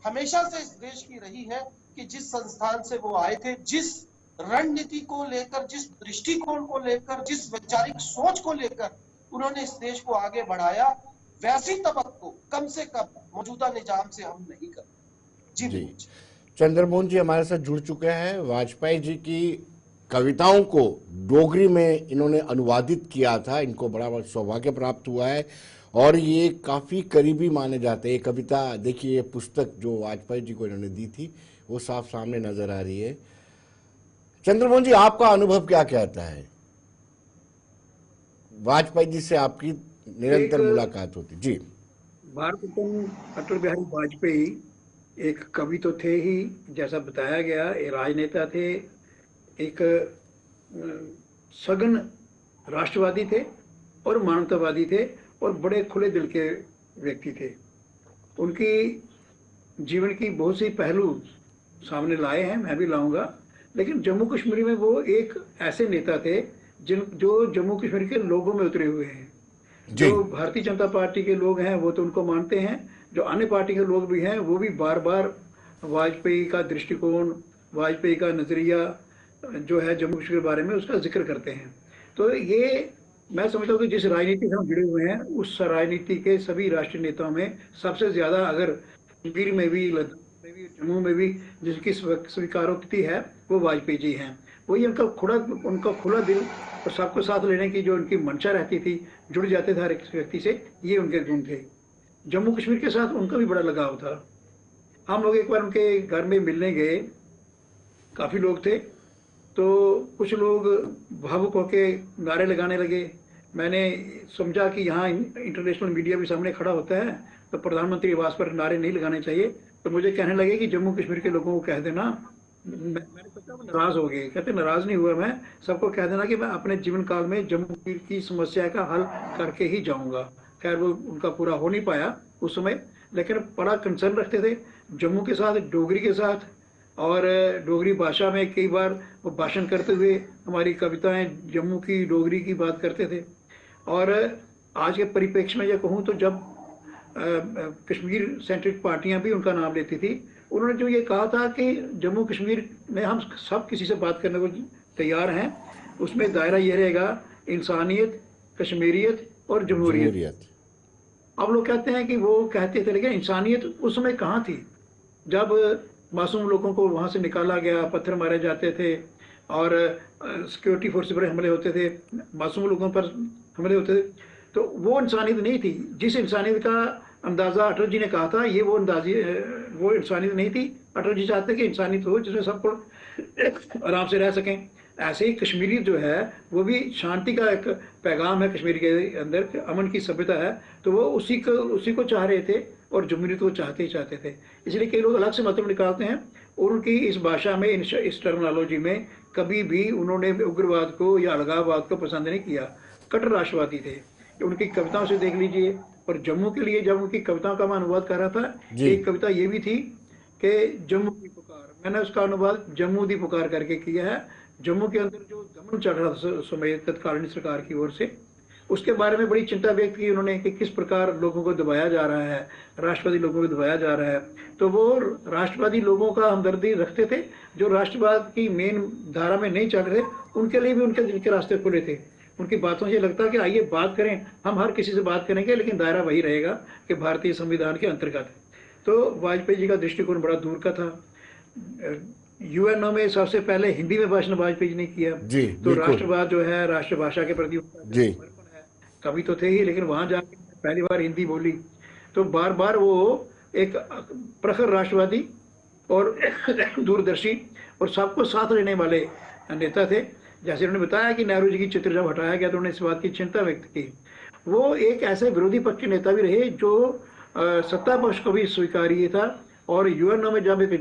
हमेशा से इस देश की रही है कि जिस संस्थान से वो आए थे, जिस रणनीति को लेकर, जिस दृष्टिकोण को लेकर, जिस वैचारिक सोच को लेकर उन्होंने इस देश को आगे बढ़ाया, वैसी तवक्को कम से कम मौजूदा निजाम से हम नहीं कर। जी चंद्रमोहन जी हमारे साथ जुड़ चुके हैं। वाजपेयी जी की कविताओं को डोगरी में इन्होंने अनुवादित किया था, इनको बड़ा बड़ा सौभाग्य प्राप्त हुआ है और ये काफ़ी करीबी माने जाते हैं। ये कविता देखिए, ये पुस्तक जो वाजपेयी जी को इन्होंने दी थी वो साफ सामने नजर आ रही है। चंद्रमोहन जी, आपका अनुभव क्या कहता है? वाजपेयी जी से आपकी निरंतर मुलाकात होती। जी, भारत रत्न अटल बिहारी वाजपेयी एक कवि तो थे ही, जैसा बताया गया, एक राजनेता थे, एक सघन राष्ट्रवादी थे और मानवतावादी थे और बड़े खुले दिल के व्यक्ति थे। उनकी जीवन की बहुत सी पहलू सामने लाए हैं, मैं भी लाऊंगा। लेकिन जम्मू कश्मीर में वो एक ऐसे नेता थे जो जम्मू कश्मीर के लोगों में उतरे हुए हैं। जो भारतीय जनता पार्टी के लोग हैं वो तो उनको मानते हैं, जो अन्य पार्टी के लोग भी हैं वो भी बार बार वाजपेयी का दृष्टिकोण, वाजपेयी का नजरिया जो है जम्मू कश्मीर के बारे में, उसका जिक्र करते हैं। तो ये मैं समझता हूँ कि जिस राजनीति से हम जुड़े हुए हैं उस राजनीति के सभी राष्ट्रीय नेताओं में सबसे ज्यादा, अगर कश्मीर में भी, लद्दाख में भी, जम्मू में भी जिसकी स्वीकारोक्ति है वो वाजपेयी जी हैं। वही उनका खुला दिल और सबको साथ लेने की जो उनकी मंशा रहती थी, जुड़ जाते थे हर एक व्यक्ति से, ये उनके गुण थे। जम्मू कश्मीर के साथ उनका भी बड़ा लगाव था। हम लोग एक बार उनके घर में मिलने गए, काफी लोग थे, तो कुछ लोग भावुक होके नारे लगाने लगे। मैंने समझा कि यहाँ इंटरनेशनल मीडिया भी सामने खड़ा होता है तो प्रधानमंत्री आवास पर नारे नहीं लगाने चाहिए। तो मुझे कहने लगे कि जम्मू कश्मीर के लोगों को कह देना। मैंने सोचा वो नाराज हो गए। कहते नाराज नहीं हुआ मैं, सबको कह देना कि मैं अपने जीवन काल में जम्मू कश्मीर की समस्या का हल करके ही जाऊंगा। खैर वो उनका पूरा हो नहीं पाया उस समय, लेकिन बड़ा कंसर्न रखते थे जम्मू के साथ, डोगरी के साथ, और डोगरी भाषा में कई बार वो भाषण करते हुए हमारी कविताएं जम्मू की, डोगरी की बात करते थे। और आज के परिप्रेक्ष्य में यह कहूँ तो जब कश्मीर सेंट्रिक पार्टियां भी उनका नाम लेती थी, उन्होंने जो ये कहा था कि जम्मू कश्मीर में हम सब किसी से बात करने को तैयार हैं, उसमें दायरा ये रहेगा इंसानियत, कश्मीरियत और जमहूरियत। अब लोग कहते हैं कि वो कहते थे, लेकिन इंसानियत उस समय कहाँ थी जब मासूम लोगों को वहाँ से निकाला गया, पत्थर मारे जाते थे और सिक्योरिटी फोर्स पर हमले होते थे, मासूम लोगों पर हमले होते थे। तो वो इंसानियत नहीं थी। जिस इंसानियत का अंदाजा अटल जी ने कहा था, ये वो इंसानियत नहीं थी। अटल जी चाहते कि इंसानियत हो जिसमें सबको आराम से रह सकें। ऐसे ही कश्मीरियत जो है वो भी शांति का एक पैगाम है, कश्मीर के अंदर अमन की सभ्यता है, तो वो उसी को चाह रहे थे और जमहूरियत वो चाहते ही चाहते थे। इसलिए कई लोग अलग से मतलब निकालते हैं और उनकी इस भाषा में, इस टर्मिनोलॉजी में कभी भी उन्होंने उग्रवाद को या अलगाववाद को पसंद नहीं किया। कट्टर राष्ट्रवादी थे। उनकी कविताओं से देख लीजिए। और जम्मू के लिए जब उनकी कविताओं का मैं अनुवाद कर रहा था, एक कविता ये भी थी कि जम्मू की पुकार, मैंने उसका अनुवाद जम्मू दी पुकार करके किया है। जम्मू के अंदर जो दमन चल रहा था समय तत्कालीन सरकार की ओर से, उसके बारे में बड़ी चिंता व्यक्त की उन्होंने कि किस प्रकार लोगों को दबाया जा रहा है, राष्ट्रवादी लोगों को दबाया जा रहा है। तो वो राष्ट्रवादी लोगों का हमदर्दी रखते थे, जो राष्ट्रवाद की मेन धारा में नहीं चल रहे उनके लिए भी उनके दिल के रास्ते खुले थे। उनकी बातों से लगता कि आइए बात करें, हम हर किसी से बात करेंगे, लेकिन दायरा वही रहेगा कि भारतीय संविधान के अंतर्गत। तो वाजपेयी जी का दृष्टिकोण बड़ा दूर का था। यूएनओ में सबसे पहले हिंदी में भाषण वाजपेयी जी ने किया। जी, तो राष्ट्रवाद जो है, राष्ट्रभाषा के प्रति जी कवि तो थे ही, लेकिन वहां जाकर पहली बार हिंदी बोली। तो बार बार वो एक प्रखर राष्ट्रवादी और दूरदर्शी और सबको साथ लेने वाले नेता थे। जैसे उन्होंने बताया कि नेहरू जी की चित्र जब हटाया गया तो उन्होंने इस बात की चिंता व्यक्त की। वो एक ऐसे विरोधी पक्ष के नेता भी रहे जो सत्ता पक्ष को भी स्वीकार्य था। और यूएनओ में जब एक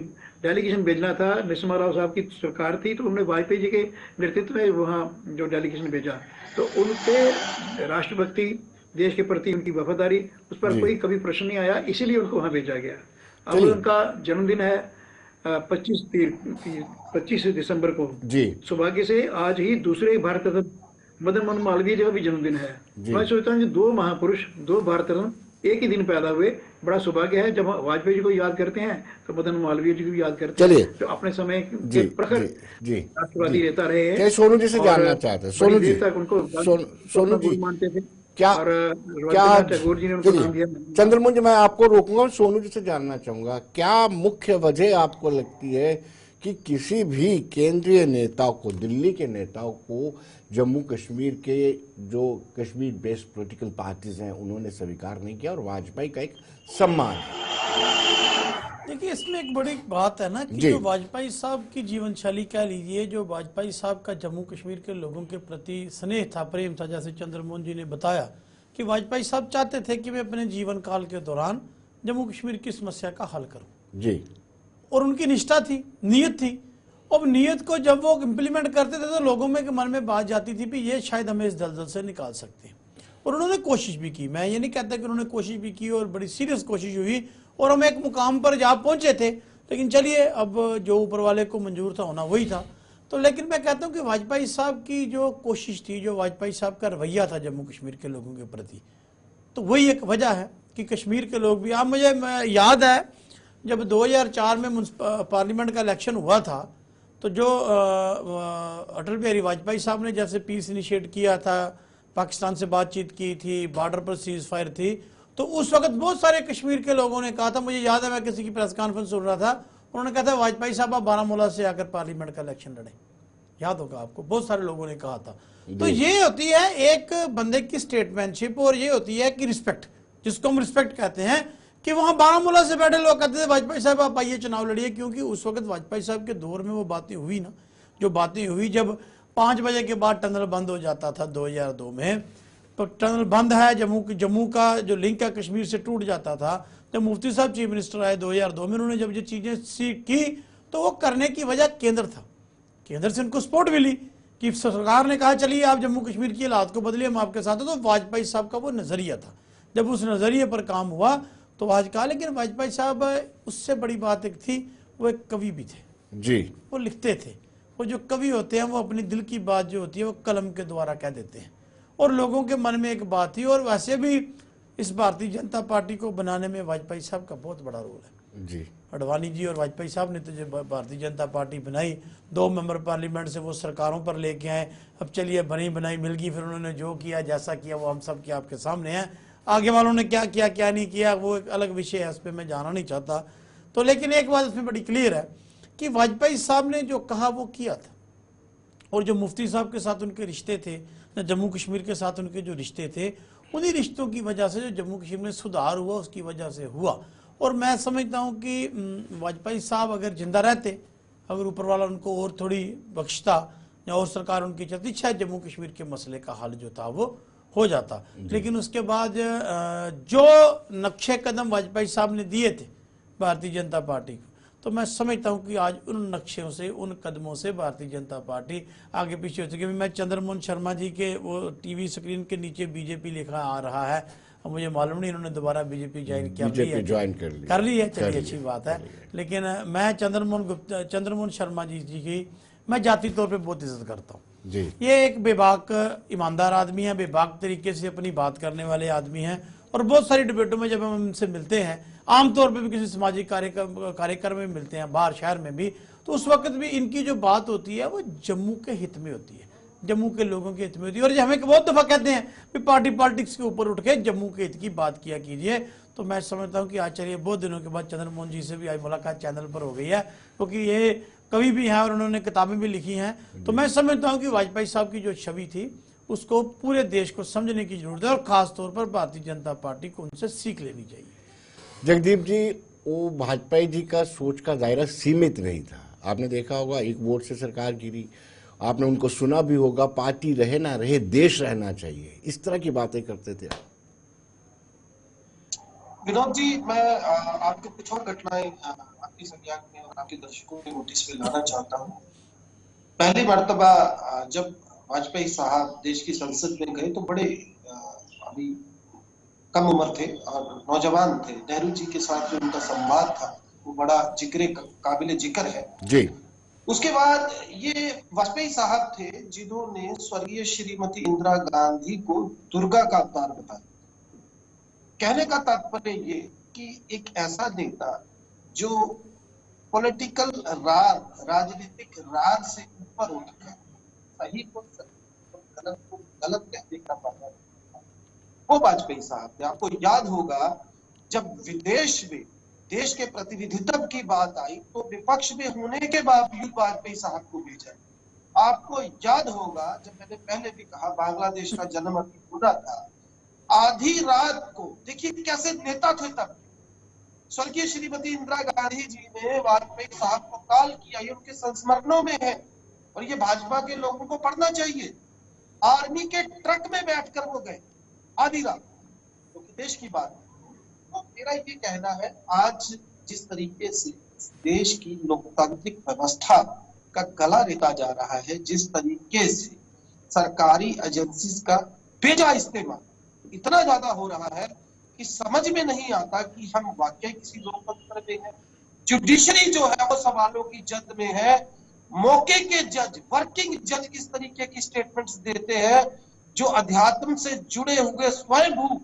डेलीगेशन भेजना था, नरसिम्हा राव साहब की सरकार थी, तो उन्होंने वाजपेयी जी के नेतृत्व में वहाँ जो डेलीगेशन भेजा, तो उनके राष्ट्रभक्ति, देश के प्रति उनकी वफादारी, उस पर कोई कभी प्रश्न नहीं आया, इसीलिए उनको वहाँ भेजा गया। अब उनका जन्मदिन है 25 दिसंबर को जी। सौभाग्य से आज ही दूसरे भारत रत्न मदन मोहन मालवीय जी का भी जन्मदिन है। मैं सोचता हूँ कि दो महापुरुष, दो भारत रत्न एक ही दिन पैदा हुए, बड़ा सौभाग्य है। जब वाजपेयी जी को याद करते हैं तो मदन मालवीय जी को भी याद करते हैं, जो अपने समय के प्रखर राष्ट्रवादी नेता रहे हैं। सोनू जी से जानना चाहते हैं, सोनू जी तक उनको सोनू जी मानते थे। क्या टैगोर जी ने उनको नाम दिया। चंद्रमोहन जी, मैं आपको रोकूंगा, सोनू जी से जानना चाहूंगा, क्या मुख्य वजह आपको लगती है कि किसी भी केंद्रीय नेताओं को, दिल्ली के नेताओं को जम्मू कश्मीर के जो कश्मीर बेस्ड पॉलिटिकल पार्टीज हैं उन्होंने स्वीकार नहीं किया और वाजपेयी का एक सम्मान? देखिए, इसमें एक बड़ी बात है ना कि जो वाजपेयी साहब की जीवन शैली कह लीजिए, जो वाजपेयी साहब का जम्मू कश्मीर के लोगों के प्रति स्नेह था, प्रेम था, जैसे चंद्रमोहन जी ने बताया कि वाजपेयी साहब चाहते थे कि मैं अपने जीवन काल के दौरान जम्मू कश्मीर की समस्या का हल करूं जी, और उनकी निष्ठा थी, नियत थी। अब नियत को जब वो इम्प्लीमेंट करते थे तो लोगों में मन में बात जाती थी कि ये शायद हमें इस दलदल से निकाल सकते हैं, और उन्होंने कोशिश भी की। मैं ये नहीं कहता कि उन्होंने कोशिश भी की, और बड़ी सीरियस कोशिश हुई, और हम एक मुकाम पर जा पहुंचे थे। लेकिन चलिए, अब जो ऊपर वाले को मंजूर था होना वही था। तो लेकिन मैं कहता हूं कि वाजपेयी साहब की जो कोशिश थी, जो वाजपेयी साहब का रवैया था जम्मू कश्मीर के लोगों के प्रति, तो वही एक वजह है कि कश्मीर के लोग भी, आप मुझे याद है जब 2004 में पार्लियामेंट का इलेक्शन हुआ था, तो जो अटल बिहारी वाजपेयी साहब ने जैसे पीस इनिशिएट किया था, पाकिस्तान से बातचीत की थी, बॉर्डर पर सीज फायर थी, तो उस वक्त बहुत सारे कश्मीर के लोगों ने कहा था, मुझे याद है मैं किसी की प्रेस कॉन्फ्रेंस सुन रहा था, उन्होंने कहा था वाजपेयी साहब आप बारामूला से आकर पार्लियामेंट का इलेक्शन लड़े। याद होगा आपको, बहुत सारे लोगों ने कहा था। तो ये होती है एक बंदे की स्टेटमैनशिप, और ये होती है कि रिस्पेक्ट, जिसको हम रिस्पेक्ट कहते हैं, कि वहां बारामूला से बैठे लोग कहते थे वाजपेयी साहब आप आइए चुनाव लड़िए, क्योंकि उस वक्त वाजपेयी साहब के दौर में वो बातें हुई ना, जो बातें हुई जब 5 बजे के बाद टनल बंद हो जाता था 2002 में, तो टनल बंद है, जम्मू का जो लिंक है कश्मीर से टूट जाता था। जब मुफ्ती साहब चीफ मिनिस्टर आए 2002 में, उन्होंने जब ये चीजें की तो वो करने की वजह केंद्र था, केंद्र से उनको सपोर्ट मिली कि सरकार ने कहा चलिए आप जम्मू कश्मीर की हालात को बदलिए, हम आपके साथ हैं। तो वाजपेयी साहब का वो नजरिया था, जब उस नजरिए पर काम हुआ तो आज कहा। लेकिन वाजपेयी साहब उससे बड़ी बात एक थी, वो एक कवि भी थे जी, वो लिखते थे। वो जो कवि होते हैं वो अपनी दिल की बात जो होती है वो कलम के द्वारा कह देते हैं, और लोगों के मन में एक बात थी। और वैसे भी इस भारतीय जनता पार्टी को बनाने में वाजपेयी साहब का बहुत बड़ा रोल है जी। अडवाणी जी और वाजपेयी साहब ने तो जो भारतीय जनता पार्टी बनाई, 2 मेंबर पार्लियामेंट से वो सरकारों पर लेके आए। अब चलिए बनी बनाई मिल गई, फिर उन्होंने जो किया जैसा किया वो हम सब के आपके सामने है। आगे वालों ने क्या किया क्या नहीं किया वो एक अलग विषय है, उस पर मैं जाना नहीं चाहता। तो लेकिन एक बात इसमें बड़ी क्लियर है कि वाजपेयी साहब ने जो कहा वो किया था, और जो मुफ्ती साहब के साथ उनके रिश्ते थे, जम्मू कश्मीर के साथ उनके जो रिश्ते थे, उन्हीं रिश्तों की वजह से जो जम्मू कश्मीर में सुधार हुआ उसकी वजह से हुआ। और मैं समझता हूँ कि वाजपेयी साहब अगर जिंदा रहते, अगर ऊपर वाला उनको और थोड़ी बख्शता या और सरकार उनकी चलती, शायद जम्मू कश्मीर के मसले का हल जो था वो हो जाता। लेकिन उसके बाद जो नक्शे कदम वाजपेयी साहब ने दिए थे भारतीय जनता पार्टी को, तो मैं समझता हूं कि आज उन नक्शों से, उन कदमों से भारतीय जनता पार्टी आगे पीछे हो चुकी है। मैं चंद्रमोहन शर्मा जी के वो टीवी स्क्रीन के नीचे बीजेपी लिखा आ रहा है, अब मुझे मालूम नहीं इन्होंने दोबारा बीजेपी ज्वाइन कर ली है, चलिए अच्छी बात है। लेकिन मैं चंद्रमोहन शर्मा जी की मैं जाति तौर पर बहुत इज्जत करता हूँ। जी। ये एक बेबाक ईमानदार आदमी है, बेबाक तरीके से अपनी बात करने वाले आदमी हैं। और बहुत सारी डिबेटों में जब हम इनसे मिलते हैं, आमतौर पे भी किसी सामाजिक कार्यक्रम में मिलते हैं, बाहर शहर में भी, तो उस वक्त भी इनकी जो बात होती है वो जम्मू के हित में होती है, जम्मू के लोगों के हित में होती है। और जो हमें बहुत दफ़ा कहते हैं कि पार्टी पॉलिटिक्स के ऊपर उठ के जम्मू के हित की बात किया कीजिए, तो मैं समझता हूँ कि आज चलिए बहुत दिनों के बाद चंद्रमोहन जी से भी आज मुलाकात चैनल पर हो गई है, क्योंकि ये कवि भी हैं और उन्होंने किताबें भी लिखी हैं। तो मैं समझता हूँ कि वाजपेयी साहब की जो छवि थी उसको पूरे देश को समझने की जरूरत है, और खास तौर पर भारतीय जनता पार्टी को उनसे सीख लेनी चाहिए। जगदीप जी, वो वाजपेयी जी का सोच का दायरा सीमित नहीं था। आपने देखा होगा एक वोट से सरकार गिरी, आपने उनको सुना भी होगा, पार्टी रहे ना रहे देश रहना चाहिए, इस तरह की बातें करते थे। विनोद जी, मैं आपको कुछ और घटनाएं आपकी संज्ञान में और आपके दर्शकों के नोटिस में लाना चाहता हूँ। पहली मर्तबा जब वाजपेयी साहब देश की संसद में गए तो बड़े अभी कम उम्र थे और नौजवान थे। नेहरू जी के साथ जो उनका संवाद था वो बड़ा काबिले जिक्र है जी। उसके बाद ये वाजपेयी साहब थे जिन्होंने स्वर्गीय श्रीमती इंदिरा गांधी को दुर्गा का अवतार बताया। कहने का तात्पर्य ये कि एक ऐसा नेता जो पॉलिटिकल राजनीतिक राज से ऊपर उठकर सही को गलत को गलत कहने का पाता वो वाजपेयी साहब थे। आपको याद होगा जब विदेश में देश के प्रतिनिधित्व की बात आई तो विपक्ष में होने के बावजूद वाजपेयी साहब को भेजा। आपको याद होगा जब मैंने पहले भी कहा बांग्लादेश का जन्म अभी हुआ था, आधी रात को देखिए कैसे नेता थे तब। स्वर्गीय श्रीमती इंदिरा गांधी जी ने वाजपेयी साहब को कॉल किया, ये उनके संस्मरणों में है और ये भाजपा के लोगों को पढ़ना चाहिए। आर्मी के ट्रक में बैठकर वो गए आधी रात, तो देश की बात। तो मेरा ये कहना है आज जिस तरीके से देश की लोकतांत्रिक व्यवस्था का गला रेता जा रहा है, जिस तरीके से सरकारी एजेंसीज का बेजा इस्तेमाल इतना ज्यादा हो रहा है कि समझ में नहीं आता कि हम वाकई किसी लोकतंत्र में हैं। जुडिशरी जो है वो सवालों की जद में है। मौके के जज, वर्किंग जज किस तरीके की स्टेटमेंट्स देते हैं, जो अध्यात्म से जुड़े हुए स्वयंभू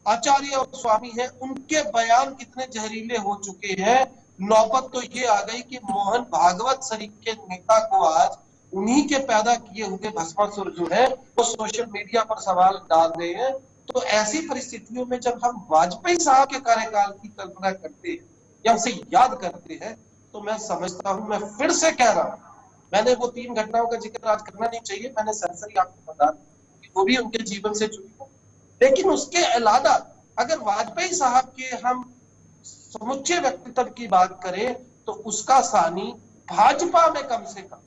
आचार्य और स्वामी हैं, उनके बयान कितने जहरीले हो चुके हैं। नौबत तो ये आ गई कि मोहन भागवत सरीख के नेता को आज उन्हीं के पैदा किए हुए भस्मासुर जो है वो सोशल मीडिया पर सवाल डाल रहे हैं। तो ऐसी परिस्थितियों में जब हम वाजपेयी साहब के कार्यकाल की कल्पना करते हैं या उसे याद करते हैं तो मैं समझता हूं, मैं फिर से कह रहा हूं, मैंने वो 3 घटनाओं का जिक्र आज करना नहीं चाहिए, मैंने सरसरी आपको बता दी वो भी उनके जीवन से जुड़ी है। लेकिन उसके अलावा अगर वाजपेयी साहब के हम समुच्चय व्यक्तित्व की बात करें तो उसका सानी भाजपा में कम से कम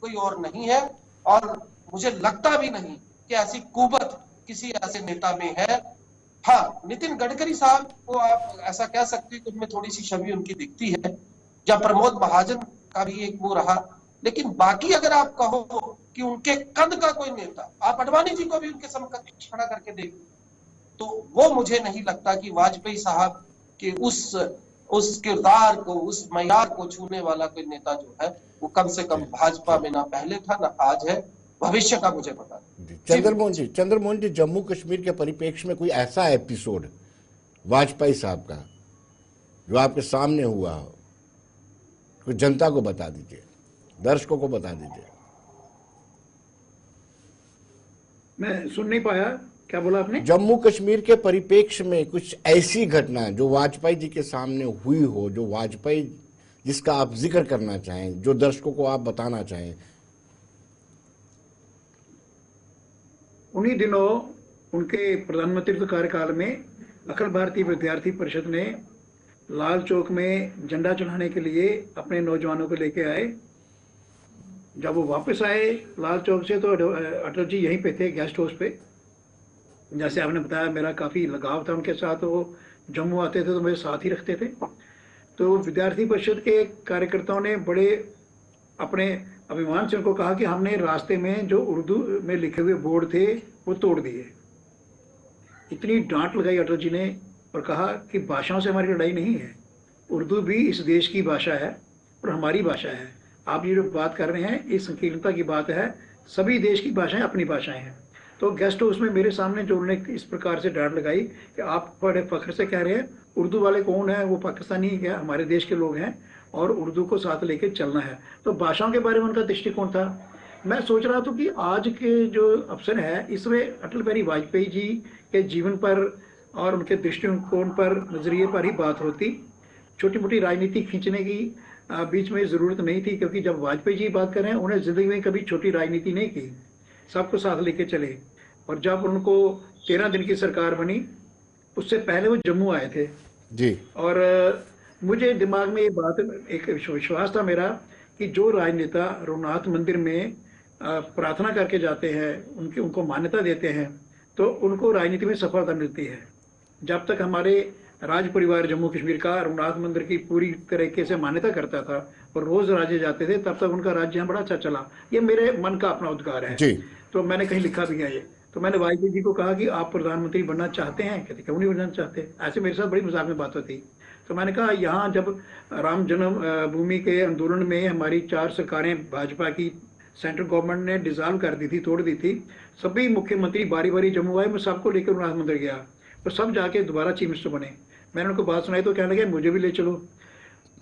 कोई और नहीं है, और मुझे लगता भी नहीं कि ऐसी कुवत किसी ऐसे नेता में है। हाँ, नितिन गडकरी साहब को आप ऐसा कह सकते हैं कि उनमें थोड़ी सी छवि उनकी दिखती है, या प्रमोद महाजन का भी एक वो रहा। लेकिन बाकी अगर आप कहो कि उनके कद का कोई नेता, आप अडवाणी जी को भी उनके समकक्ष खड़ा करके देख, तो वो मुझे नहीं लगता कि वाजपेयी साहब के उस किरदार को, उस मयार को छूने वाला कोई नेता जो है वो कम से कम भाजपा में ना पहले था ना आज है, भविष्य का मुझे पता नहीं। चंद्रमोहन जी, जम्मू कश्मीर के परिप्रेक्ष्य में कोई ऐसा एपिसोड वाजपेयी साहब का जो आपके सामने हुआ हो, कुछ जनता को बता दीजिए, दर्शकों को बता दीजिए। मैं सुन नहीं पाया, क्या बोला आपने? जम्मू कश्मीर के परिप्रेक्ष्य में कुछ ऐसी घटना जो वाजपेयी जी के सामने हुई हो, जो वाजपेयी जिसका आप जिक्र करना चाहें, जो दर्शकों को आप बताना चाहें। उन्हीं दिनों उनके प्रधानमंत्री कार्यकाल में अखिल भारतीय विद्यार्थी परिषद ने लाल चौक में झंडा चढ़ाने के लिए अपने नौजवानों को लेके आए। जब वो वापस आए लाल चौक से तो अटल जी यहीं पे थे, गेस्ट हाउस पे। जैसे आपने बताया मेरा काफ़ी लगाव था उनके साथ, वो जम्मू आते थे तो मेरे साथ ही रखते थे। तो विद्यार्थी परिषद के कार्यकर्ताओं ने बड़े अपने अभिमान से उनको कहा कि हमने रास्ते में जो उर्दू में लिखे हुए बोर्ड थे वो तोड़ दिए। इतनी डांट लगाई अटल जी ने और कहा कि भाषाओं से हमारी लड़ाई नहीं है, उर्दू भी इस देश की भाषा है और हमारी भाषा है। आप ये जो बात कर रहे हैं ये संकीर्णता की बात है, सभी देश की भाषाएं अपनी भाषाएं हैं। तो गेस्ट हाउस में मेरे सामने जो उन्होंने इस प्रकार से डांट लगाई कि आप बड़े फख्र से कह रहे हैं उर्दू वाले कौन है, वो पाकिस्तानी है, हमारे देश के लोग हैं और उर्दू को साथ लेके चलना है। तो भाषाओं के बारे में उनका दृष्टिकोण था। मैं सोच रहा था कि आज के जो अवसर है इसमें अटल बिहारी वाजपेयी जी के जीवन पर और उनके दृष्टिकोण पर, नजरिए पर ही बात होती। छोटी मोटी राजनीति खींचने की बीच में ज़रूरत नहीं थी, क्योंकि जब वाजपेयी जी बात कर रहे हैं उन्हें ज़िंदगी में कभी छोटी राजनीति नहीं की, सबको साथ लेके चले। और जब उनको 13 दिन की सरकार बनी, उससे पहले वो जम्मू आए थे जी। और मुझे दिमाग में ये बात, एक विश्वास था मेरा कि जो राजनेता रघुनाथ मंदिर में प्रार्थना करके जाते हैं, उनको मान्यता देते हैं, तो उनको राजनीति में सफलता मिलती है। जब तक हमारे राज परिवार जम्मू कश्मीर का रघुनाथ मंदिर की पूरी तरीके से मान्यता करता था और रोज राज्य जाते थे, तब तक उनका राज्य यहाँ बड़ा अच्छा चला। ये मेरे मन का अपना उद्गार है जी। तो मैंने कहीं लिखा भी है ये। तो मैंने वाजपेयी जी को कहा कि आप प्रधानमंत्री बनना चाहते हैं? कहते क्यों नहीं बनना चाहते। ऐसे मेरे साथ बड़ी मजाक में बात होती। तो मैंने कहा यहाँ जब राम जन्म भूमि के आंदोलन में हमारी 4 सरकारें भाजपा की सेंट्रल गवर्नमेंट ने डिसॉल्व कर दी थी, तोड़ दी थी, सभी मुख्यमंत्री बारी बारी जम्मू आए, मैं सबको लेकर रघुनाथ मंदिर गया और सब जाके दोबारा चीफ मिनिस्टर बने। मैंने उनको बात सुनाई तो कहने लगे मुझे भी ले चलो।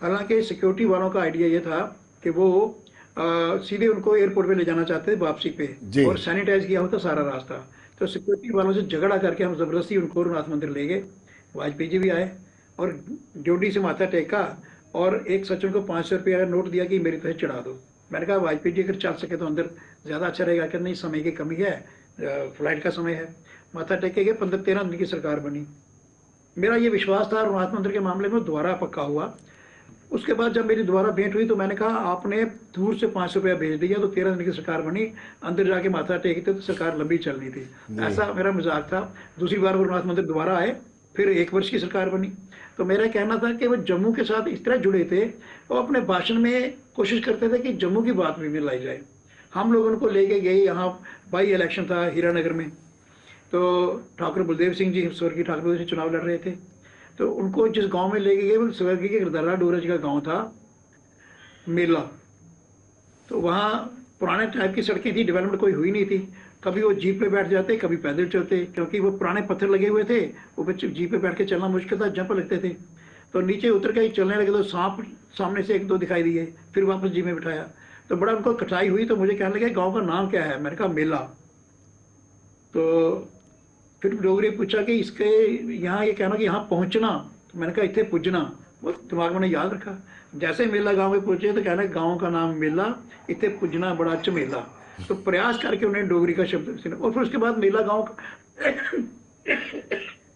हालांकि सिक्योरिटी वालों का आइडिया ये था कि वो सीधे उनको एयरपोर्ट पे ले जाना चाहते थे वापसी पे, और सैनिटाइज किया होता सारा रास्ता। तो सिक्योरिटी वालों से झगड़ा करके हम जबरदस्ती उनको रघुनाथ मंदिर ले गए। वाजपेयी जी भी आए और ड्यूटी से माथा टेका और एक सचिन को 500 रुपया नोट दिया कि मेरी तरह चढ़ा दो। मैंने कहा वाजपेयी जी अगर चल सके तो अंदर ज़्यादा अच्छा रहेगा कि नहीं, समय की कमी है, फ्लाइट का समय है। माथा टेके गए, 15-13 दिन की सरकार बनी। मेरा ये विश्वास था रघुनाथ मंदिर के मामले में दोबारा पक्का हुआ। उसके बाद जब मेरी दोबारा भेंट हुई तो मैंने कहा आपने दूर से 500 रुपया भेज दिया तो 13 दिन की सरकार बनी, अंदर जाके माथा टेकते तो सरकार लंबी चलनी थी। ऐसा मेरा मजाक था। दूसरी बार रघुनाथ मंदिर दोबारा आए, फिर 1 वर्ष की सरकार बनी। तो मेरा कहना था कि वो जम्मू के साथ इस तरह जुड़े थे और अपने भाषण में कोशिश करते थे कि जम्मू की बात भी लाई जाए। हम लोग उनको लेके गए, यहाँ बाई इलेक्शन था हीरानगर में, तो ठाकुर बलदेव सिंह जी, स्वर्गीय ठाकुर बलदेव सिंह चुनाव लड़ रहे थे। तो उनको जिस गांव में लेके गए वो स्वर्गीय दर्रा डोरज का गांव था मेला। तो वहाँ पुराने टाइप की सड़कें थी, डेवलपमेंट कोई हुई नहीं थी। कभी वो जीप पे बैठ जाते, कभी पैदल चलते, क्योंकि वो पुराने पत्थर लगे हुए थे, वो जीप पे बैठ के चलना मुश्किल था, जंप लगते थे। तो नीचे उतर के चलने लगे तो सांप सामने से 1-2 दिखाई दिए, फिर वापस जीप में बिठाया। तो बड़ा उनको कटाई हुई। तो मुझे कहने लगे गाँव का नाम क्या है? मैंने कहा मेला। तो फिर डोगरी पूछा कि इसके यहाँ ये कहना कि यहाँ पहुँचना, तो मैंने कहा इतने पुजना। वो दिमाग मैंने याद रखा। जैसे मेला गांव में पहुंचे तो कहना गांव का नाम मेला, इतने पुजना बड़ा चमेला। तो प्रयास करके उन्हें डोगरी का शब्द, और फिर उसके बाद मेला गांव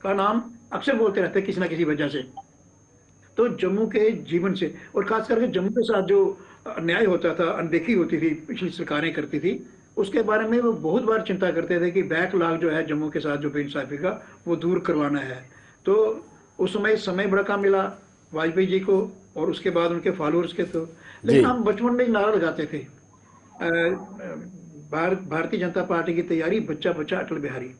का नाम अक्सर बोलते रहते किसी ना किसी वजह से। तो जम्मू के जीवन से, और खास करके जम्मू के साथ जो अन्याय होता था, अनदेखी होती थी, पिछली सरकारें करती थी, उसके बारे में वो बहुत बार चिंता करते थे कि बैकलॉग जो है जम्मू के साथ जो बेइंसाफी का, वो दूर करवाना है। तो उस समय बड़ा काम मिला वाजपेयी जी को और उसके बाद उनके फॉलोअर्स के। तो लेकिन हम बचपन में एक नारा लगाते थे, भारतीय जनता पार्टी की तैयारी, बच्चा बच्चा अटल बिहारी।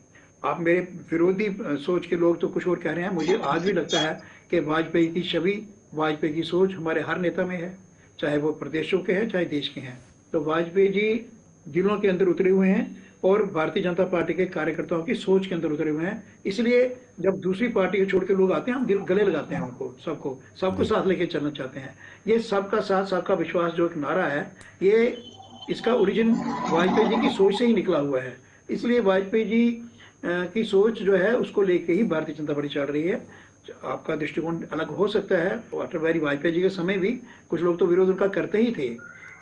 आप मेरे विरोधी सोच के लोग तो कुछ और कह रहे हैं, मुझे आज भी लगता है कि वाजपेयी की छवि, वाजपेयी की सोच हमारे हर नेता में है, चाहे वो प्रदेशों के हैं चाहे देश के हैं। तो वाजपेयी जी दिलों के अंदर उतरे हुए हैं और भारतीय जनता पार्टी के कार्यकर्ताओं की सोच के अंदर उतरे हुए हैं। इसलिए जब दूसरी पार्टी को छोड़ के लोग आते हैं, हम गले लगाते हैं उनको, सबको साथ लेके चलना चाहते हैं। ये सबका साथ सबका विश्वास जो एक नारा है, ये इसका ओरिजिन वाजपेयी जी की सोच से ही निकला हुआ है। इसलिए वाजपेयी जी की सोच जो है उसको लेके ही भारतीय जनता पार्टी चल रही है। आपका दृष्टिकोण अलग हो सकता है। अटल बिहारी वाजपेयी जी के समय भी कुछ लोग तो विरोध उनका करते ही थे,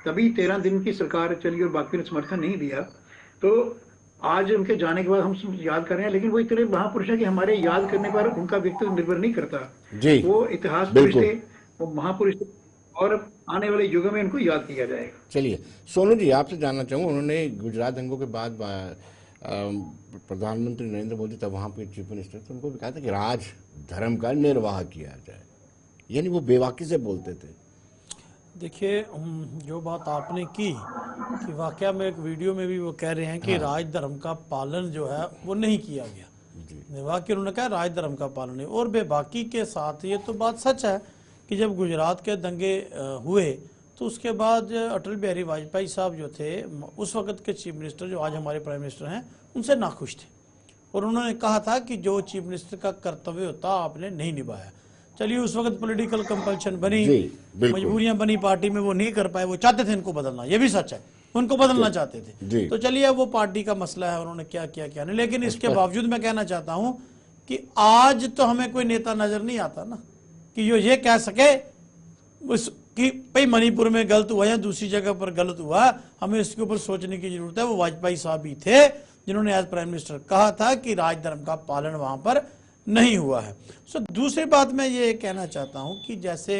तभी 13 दिन की सरकार चली और बाकी ने समर्थन नहीं दिया। तो आज उनके जाने के बाद हम याद कर रहे हैं, लेकिन वो इतने महापुरुष हैं कि हमारे याद करने पर उनका व्यक्तित्व निर्भर नहीं करता जी। वो इतिहास पुरुष थे, वो महापुरुष थे और आने वाले युगों में इनको याद किया जाएगा। चलिए सोनू जी, आपसे जानना चाहूँगा, उन्होंने गुजरात दंगों के बाद प्रधानमंत्री नरेंद्र मोदी तब वहाँ पे चीफ मिनिस्टर थे, उनको भी कहा था कि राज धर्म का निर्वाह किया जाए, यानी वो बेवाकी से बोलते थे। देखिए, जो बात आपने की कि वाकया में एक वीडियो में भी वो कह रहे हैं कि राज धर्म का पालन जो है वो नहीं किया गया, निर्वाकी उन्होंने कहा राज धर्म का पालन नहीं। और बेबाकी के साथ ये तो बात सच है कि जब गुजरात के दंगे हुए तो उसके बाद अटल बिहारी वाजपेयी साहब जो थे उस वक्त के चीफ मिनिस्टर, जो आज हमारे प्राइम मिनिस्टर हैं, उनसे नाखुश थे और उन्होंने कहा था कि जो चीफ मिनिस्टर का कर्तव्य होता आपने नहीं निभाया। चलिए उस वक्त पॉलिटिकल कंपल्शन बनी, मजबूरियां बनी पार्टी में, वो नहीं कर पाए, वो चाहते थे इनको बदलना, ये भी सच है, उनको बदलना चाहते थे। तो चलिए अब वो पार्टी का मसला है, उन्होंने क्या किया क्या नहीं। लेकिन इसके बावजूद मैं कहना चाहता हूं कि आज तो हमें कोई नेता नजर नहीं आता ना कि जो ये कह सके कि भाई मणिपुर में गलत हुआ या दूसरी जगह पर गलत हुआ, हमें इसके ऊपर सोचने की जरूरत है। वो वाजपेयी साहब ही थे जिन्होंने एज प्राइम मिनिस्टर कहा था कि राजधर्म का पालन वहां पर नहीं हुआ है। दूसरी बात मैं ये कहना चाहता हूं कि जैसे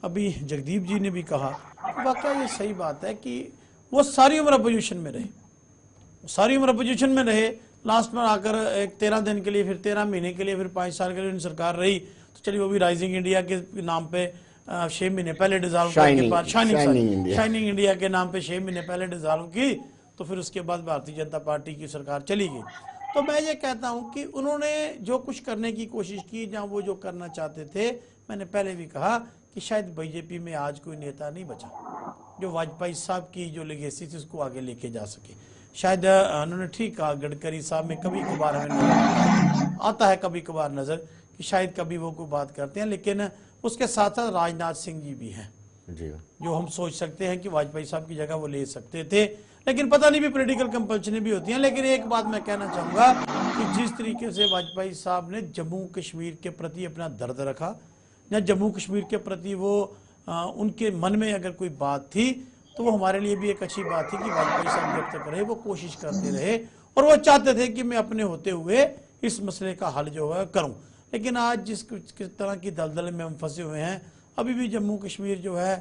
अभी जगदीप जी ने भी कहा, वाकई ये सही बात है कि वो सारी उम्र अपोजिशन में रहे, सारी उम्र अपोजिशन में रहे, लास्ट में आकर एक 13 दिन के लिए, फिर 13 महीने के लिए, फिर 5 साल के लिए सरकार रही। तो चलिए वो भी राइजिंग इंडिया के नाम पे 6 महीने पहले डिजॉल्व करके बाद शाइनिंग इंडिया के नाम पे 6 महीने पहले डिजॉल्व की, तो फिर उसके बाद भारतीय जनता पार्टी की सरकार चली गई। तो मैं ये कहता हूं कि उन्होंने जो कुछ करने की कोशिश की, जहां वो जो करना चाहते थे, मैंने पहले भी कहा कि शायद बीजेपी में आज कोई नेता नहीं बचा जो वाजपेयी साहब की जो लेगेसी थी उसको आगे लेके जा सके। शायद उन्होंने ठीक कहा, गडकरी साहब में कभी कभार हमें आता है, कभी कभार नजर कि शायद कभी वो कोई बात करते हैं, लेकिन उसके साथ साथ राजनाथ सिंह जी भी हैं जो हम सोच सकते हैं कि वाजपेयी साहब की जगह वो ले सकते थे, लेकिन पता नहीं भी पॉलिटिकल कंपल्शन भी होती हैं। लेकिन एक बात मैं कहना चाहूंगा कि जिस तरीके से वाजपेयी साहब ने जम्मू कश्मीर के प्रति अपना दर्द रखा, या जम्मू कश्मीर के प्रति वो उनके मन में अगर कोई बात थी, तो वो हमारे लिए भी एक अच्छी बात थी कि वाजपेयी साहब जब तक रहे वो कोशिश करते रहे और वो चाहते थे कि मैं अपने होते हुए इस मसले का हल जो है करूं। लेकिन आज जिस तरह की दलदल में हम फंसे हुए हैं, अभी भी जम्मू कश्मीर जो है,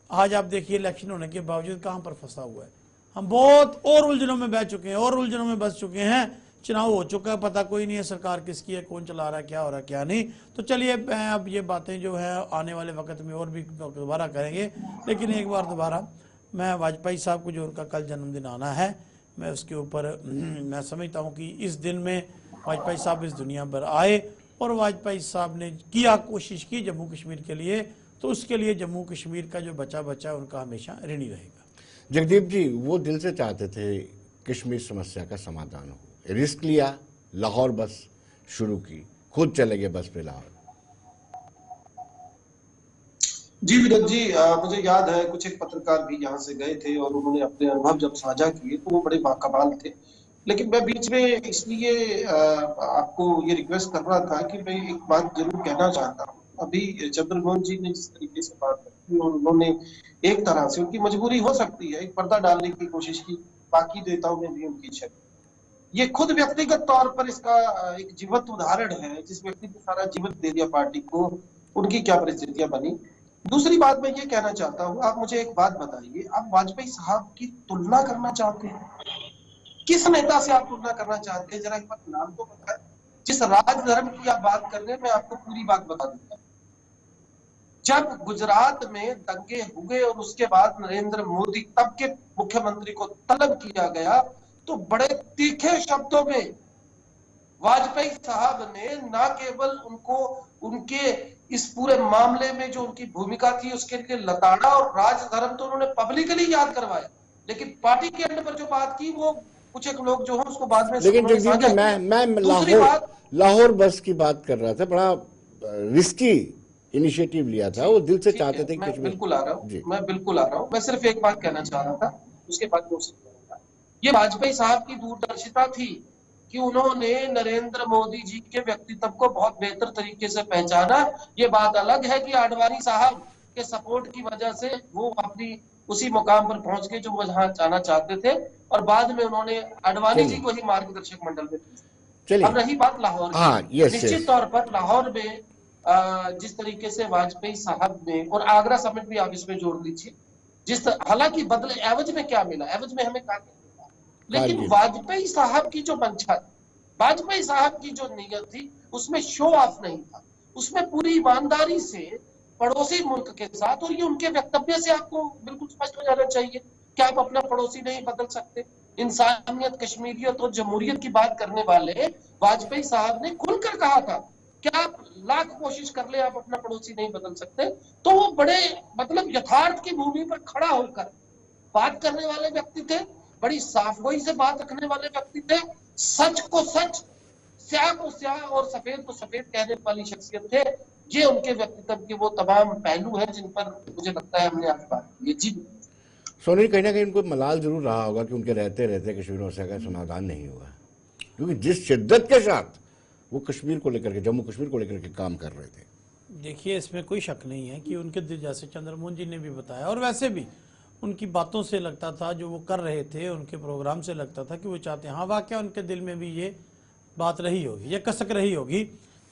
आज आप देखिए इलेक्शन होने के बावजूद कहां पर फंसा हुआ है। हम बहुत और उलझनों में बह चुके हैं, और उलझनों में बस चुके हैं। चुनाव हो चुका है, पता कोई नहीं है सरकार किसकी है, कौन चला रहा है, क्या हो रहा है क्या नहीं। तो चलिए अब ये बातें जो है आने वाले वक्त में और भी दोबारा करेंगे। लेकिन एक बार दोबारा मैं वाजपेयी साहब को, जो उनका कल जन्मदिन आना है, मैं उसके ऊपर मैं समझता हूँ कि इस दिन में वाजपेयी साहब इस दुनिया पर आए और वाजपेयी साहब ने किया, कोशिश की जम्मू कश्मीर के लिए, तो उसके लिए जम्मू कश्मीर का जो बचा उनका हमेशा ऋणी रहेगा। जगदीप जी वो दिल से चाहते थे कश्मीर समस्या का समाधान हो, रिस्क लिया, लाहौर बस शुरू की, खुद चले गए बस पे लाहौर। जी विनोद जी, मुझे याद है कुछ एक पत्रकार भी यहाँ से गए थे और उन्होंने अपने अनुभव जब साझा किए तो वो बड़े बाकमाल थे। लेकिन मैं बीच में इसलिए आपको ये रिक्वेस्ट कर रहा था कि मैं एक बात जरूर कहना चाहता हूँ। अभी चंद्रमोहन जी ने जिस तरीके से बात की और उन्होंने एक तरह से, उनकी मजबूरी हो सकती है, एक पर्दा डालने की कोशिश की, बाकी नेताओं में भी उनकी छवि। ये खुद व्यक्तिगत तौर पर इसका एक जीवंत उदाहरण है, जिस व्यक्ति ने सारा जीवन दे दिया पार्टी को, उनकी क्या परिस्थितियां बनी। दूसरी बात मैं ये कहना चाहता हूँ, आप मुझे एक बात बताइए, आप वाजपेयी साहब की तुलना करना चाहते हैं, किस नेता से आप तुलना करना चाहते हैं? जरा एक बार नाम तो बताएं। जिस राजधर्म की आप बात कर रहे हैं, मैं आपको पूरी बात बता दूंगा। जब गुजरात में दंगे हुए और उसके बाद नरेंद्र मोदी तब के मुख्यमंत्री को तलब किया गया, तो बड़े तीखे शब्दों में वाजपेयी साहब ने न केवल उनको उनके इस पूरे मामले में जो उनकी भूमिका थी उसके लिए लताड़ा और राजधर्म तो उन्होंने पब्लिकली याद करवाया, लेकिन पार्टी के अंदर पर जो बात की वो कुछ एक लोग जो हैं उसको बाद में। लेकिन मैं लाहौर बस की बात कर रहा था, बड़ा रिस्की इनिशिएटिव लिया था, वो दिल से चाहते थे। मैं बिल्कुल आ रहा हूँ, मैं सिर्फ एक बात कहना चाह रहा था, उसके बाद ये वाजपेयी साहब की दूरदर्शिता थी कि उन्होंने नरेंद्र मोदी जी के व्यक्तित्व को बहुत बेहतर तरीके से पहचाना। ये बात अलग है कि आडवाणी साहब के सपोर्ट की वजह से वो अपनी उसी मुकाम पर पहुंच गए जो वो जहां जाना चाहते थे, और बाद में उन्होंने आडवाणी जी को ही मार्गदर्शक मंडल में भेजा। अब रही बात लाहौर की, निश्चित तौर पर लाहौर में जिस तरीके से वाजपेयी साहब ने, और आगरा समिट भी आप इसमें जोड़ लीजिए, हालांकि बदले एवज में क्या मिला, एवज में हमें क्या मिला, लेकिन वाजपेयी साहब की जो मंशा थी, वाजपेयी साहब की जो नीयत थी, उसमें शो ऑफ नहीं था, उसमें पूरी ईमानदारी से पड़ोसी मुल्क के साथ, और ये उनके वक्तव्य से आपको बिल्कुल स्पष्ट हो जाना चाहिए कि आप अपना पड़ोसी नहीं बदल सकते। इंसानियत, कश्मीरियत और जमहूरियत की बात करने वाले वाजपेयी साहब ने खुलकर कहा था, क्या आप लाख कोशिश कर ले आप अपना पड़ोसी नहीं बदल सकते। तो वो बड़े मतलब यथार्थ की भूमि पर खड़ा होकर बात करने वाले व्यक्ति थे, बड़ी साफगोई से बात रखने वाले व्यक्ति थे, सच को सच, स्याह को स्याह और सफेद को सफेद कहने वाली शख्सियत थे। ये उनके व्यक्तित्व के वो तमाम पहलू हैं जिन पर मुझे लगता है हमने आज बात की। जी सोनी, कहीं ना कहीं उनको मलाल जरूर रहा होगा कि उनके रहते रहते कश्मीर मसले का समाधान नहीं हुआ, क्योंकि जिस शिद्दत के साथ वो कश्मीर को लेकर के, जम्मू कश्मीर को लेकर के काम कर रहे थे। देखिए, इसमें कोई शक नहीं है कि उनके दिल, जैसे चंद्रमोहन जी ने भी बताया और वैसे भी उनकी बातों से लगता था, जो वो कर रहे थे उनके प्रोग्राम से लगता था कि वो चाहते हैं। हाँ, वाकया उनके दिल में भी ये बात रही होगी, ये कसक रही होगी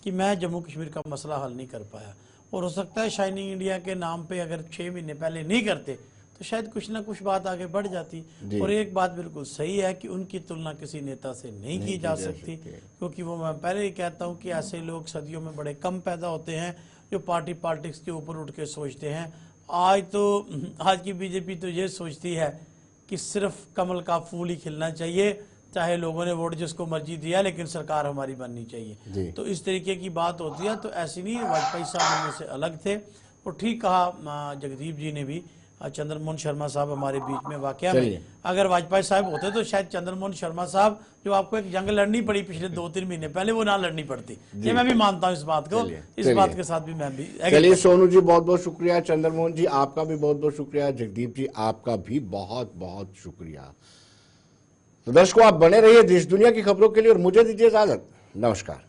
कि मैं जम्मू कश्मीर का मसला हल नहीं कर पाया। और हो सकता है शाइनिंग इंडिया के नाम पे अगर 6 महीने पहले नहीं करते तो शायद कुछ ना कुछ बात आगे बढ़ जाती। और एक बात बिल्कुल सही है कि उनकी तुलना किसी नेता से नहीं की जा सकती, क्योंकि वो, मैं पहले ही कहता हूँ कि ऐसे लोग सदियों में बड़े कम पैदा होते हैं जो पार्टी पॉलिटिक्स के ऊपर उठ के सोचते हैं। आज की बीजेपी तो ये सोचती है कि सिर्फ कमल का फूल ही खिलना चाहिए, चाहे लोगों ने वोट जिसको मर्जी दिया, लेकिन सरकार हमारी बननी चाहिए। तो इस तरीके की बात होती है। तो ऐसी नहीं, वाजपेयी साहब उनमें से अलग थे। और ठीक कहा जगदीप जी ने भी, चंद्रमोहन शर्मा साहब हमारे बीच में, वाकया में अगर वाजपेयी साहब होते तो शायद चंद्रमोहन शर्मा साहब, जो आपको एक जंग लड़नी पड़ी पिछले 2-3 महीने पहले, वो ना लड़नी पड़ती। ये मैं भी मानता हूँ इस बात को, इस बात के साथ भी मैं भी। चलिए सोनू जी, बहुत बहुत शुक्रिया। चंद्रमोहन जी, आपका भी बहुत बहुत शुक्रिया। जगदीप जी, आपका भी बहुत बहुत शुक्रिया। तो दर्शकों, आप बने रहिए देश दुनिया की खबरों के लिए और मुझे दीजिए इजाजत। नमस्कार।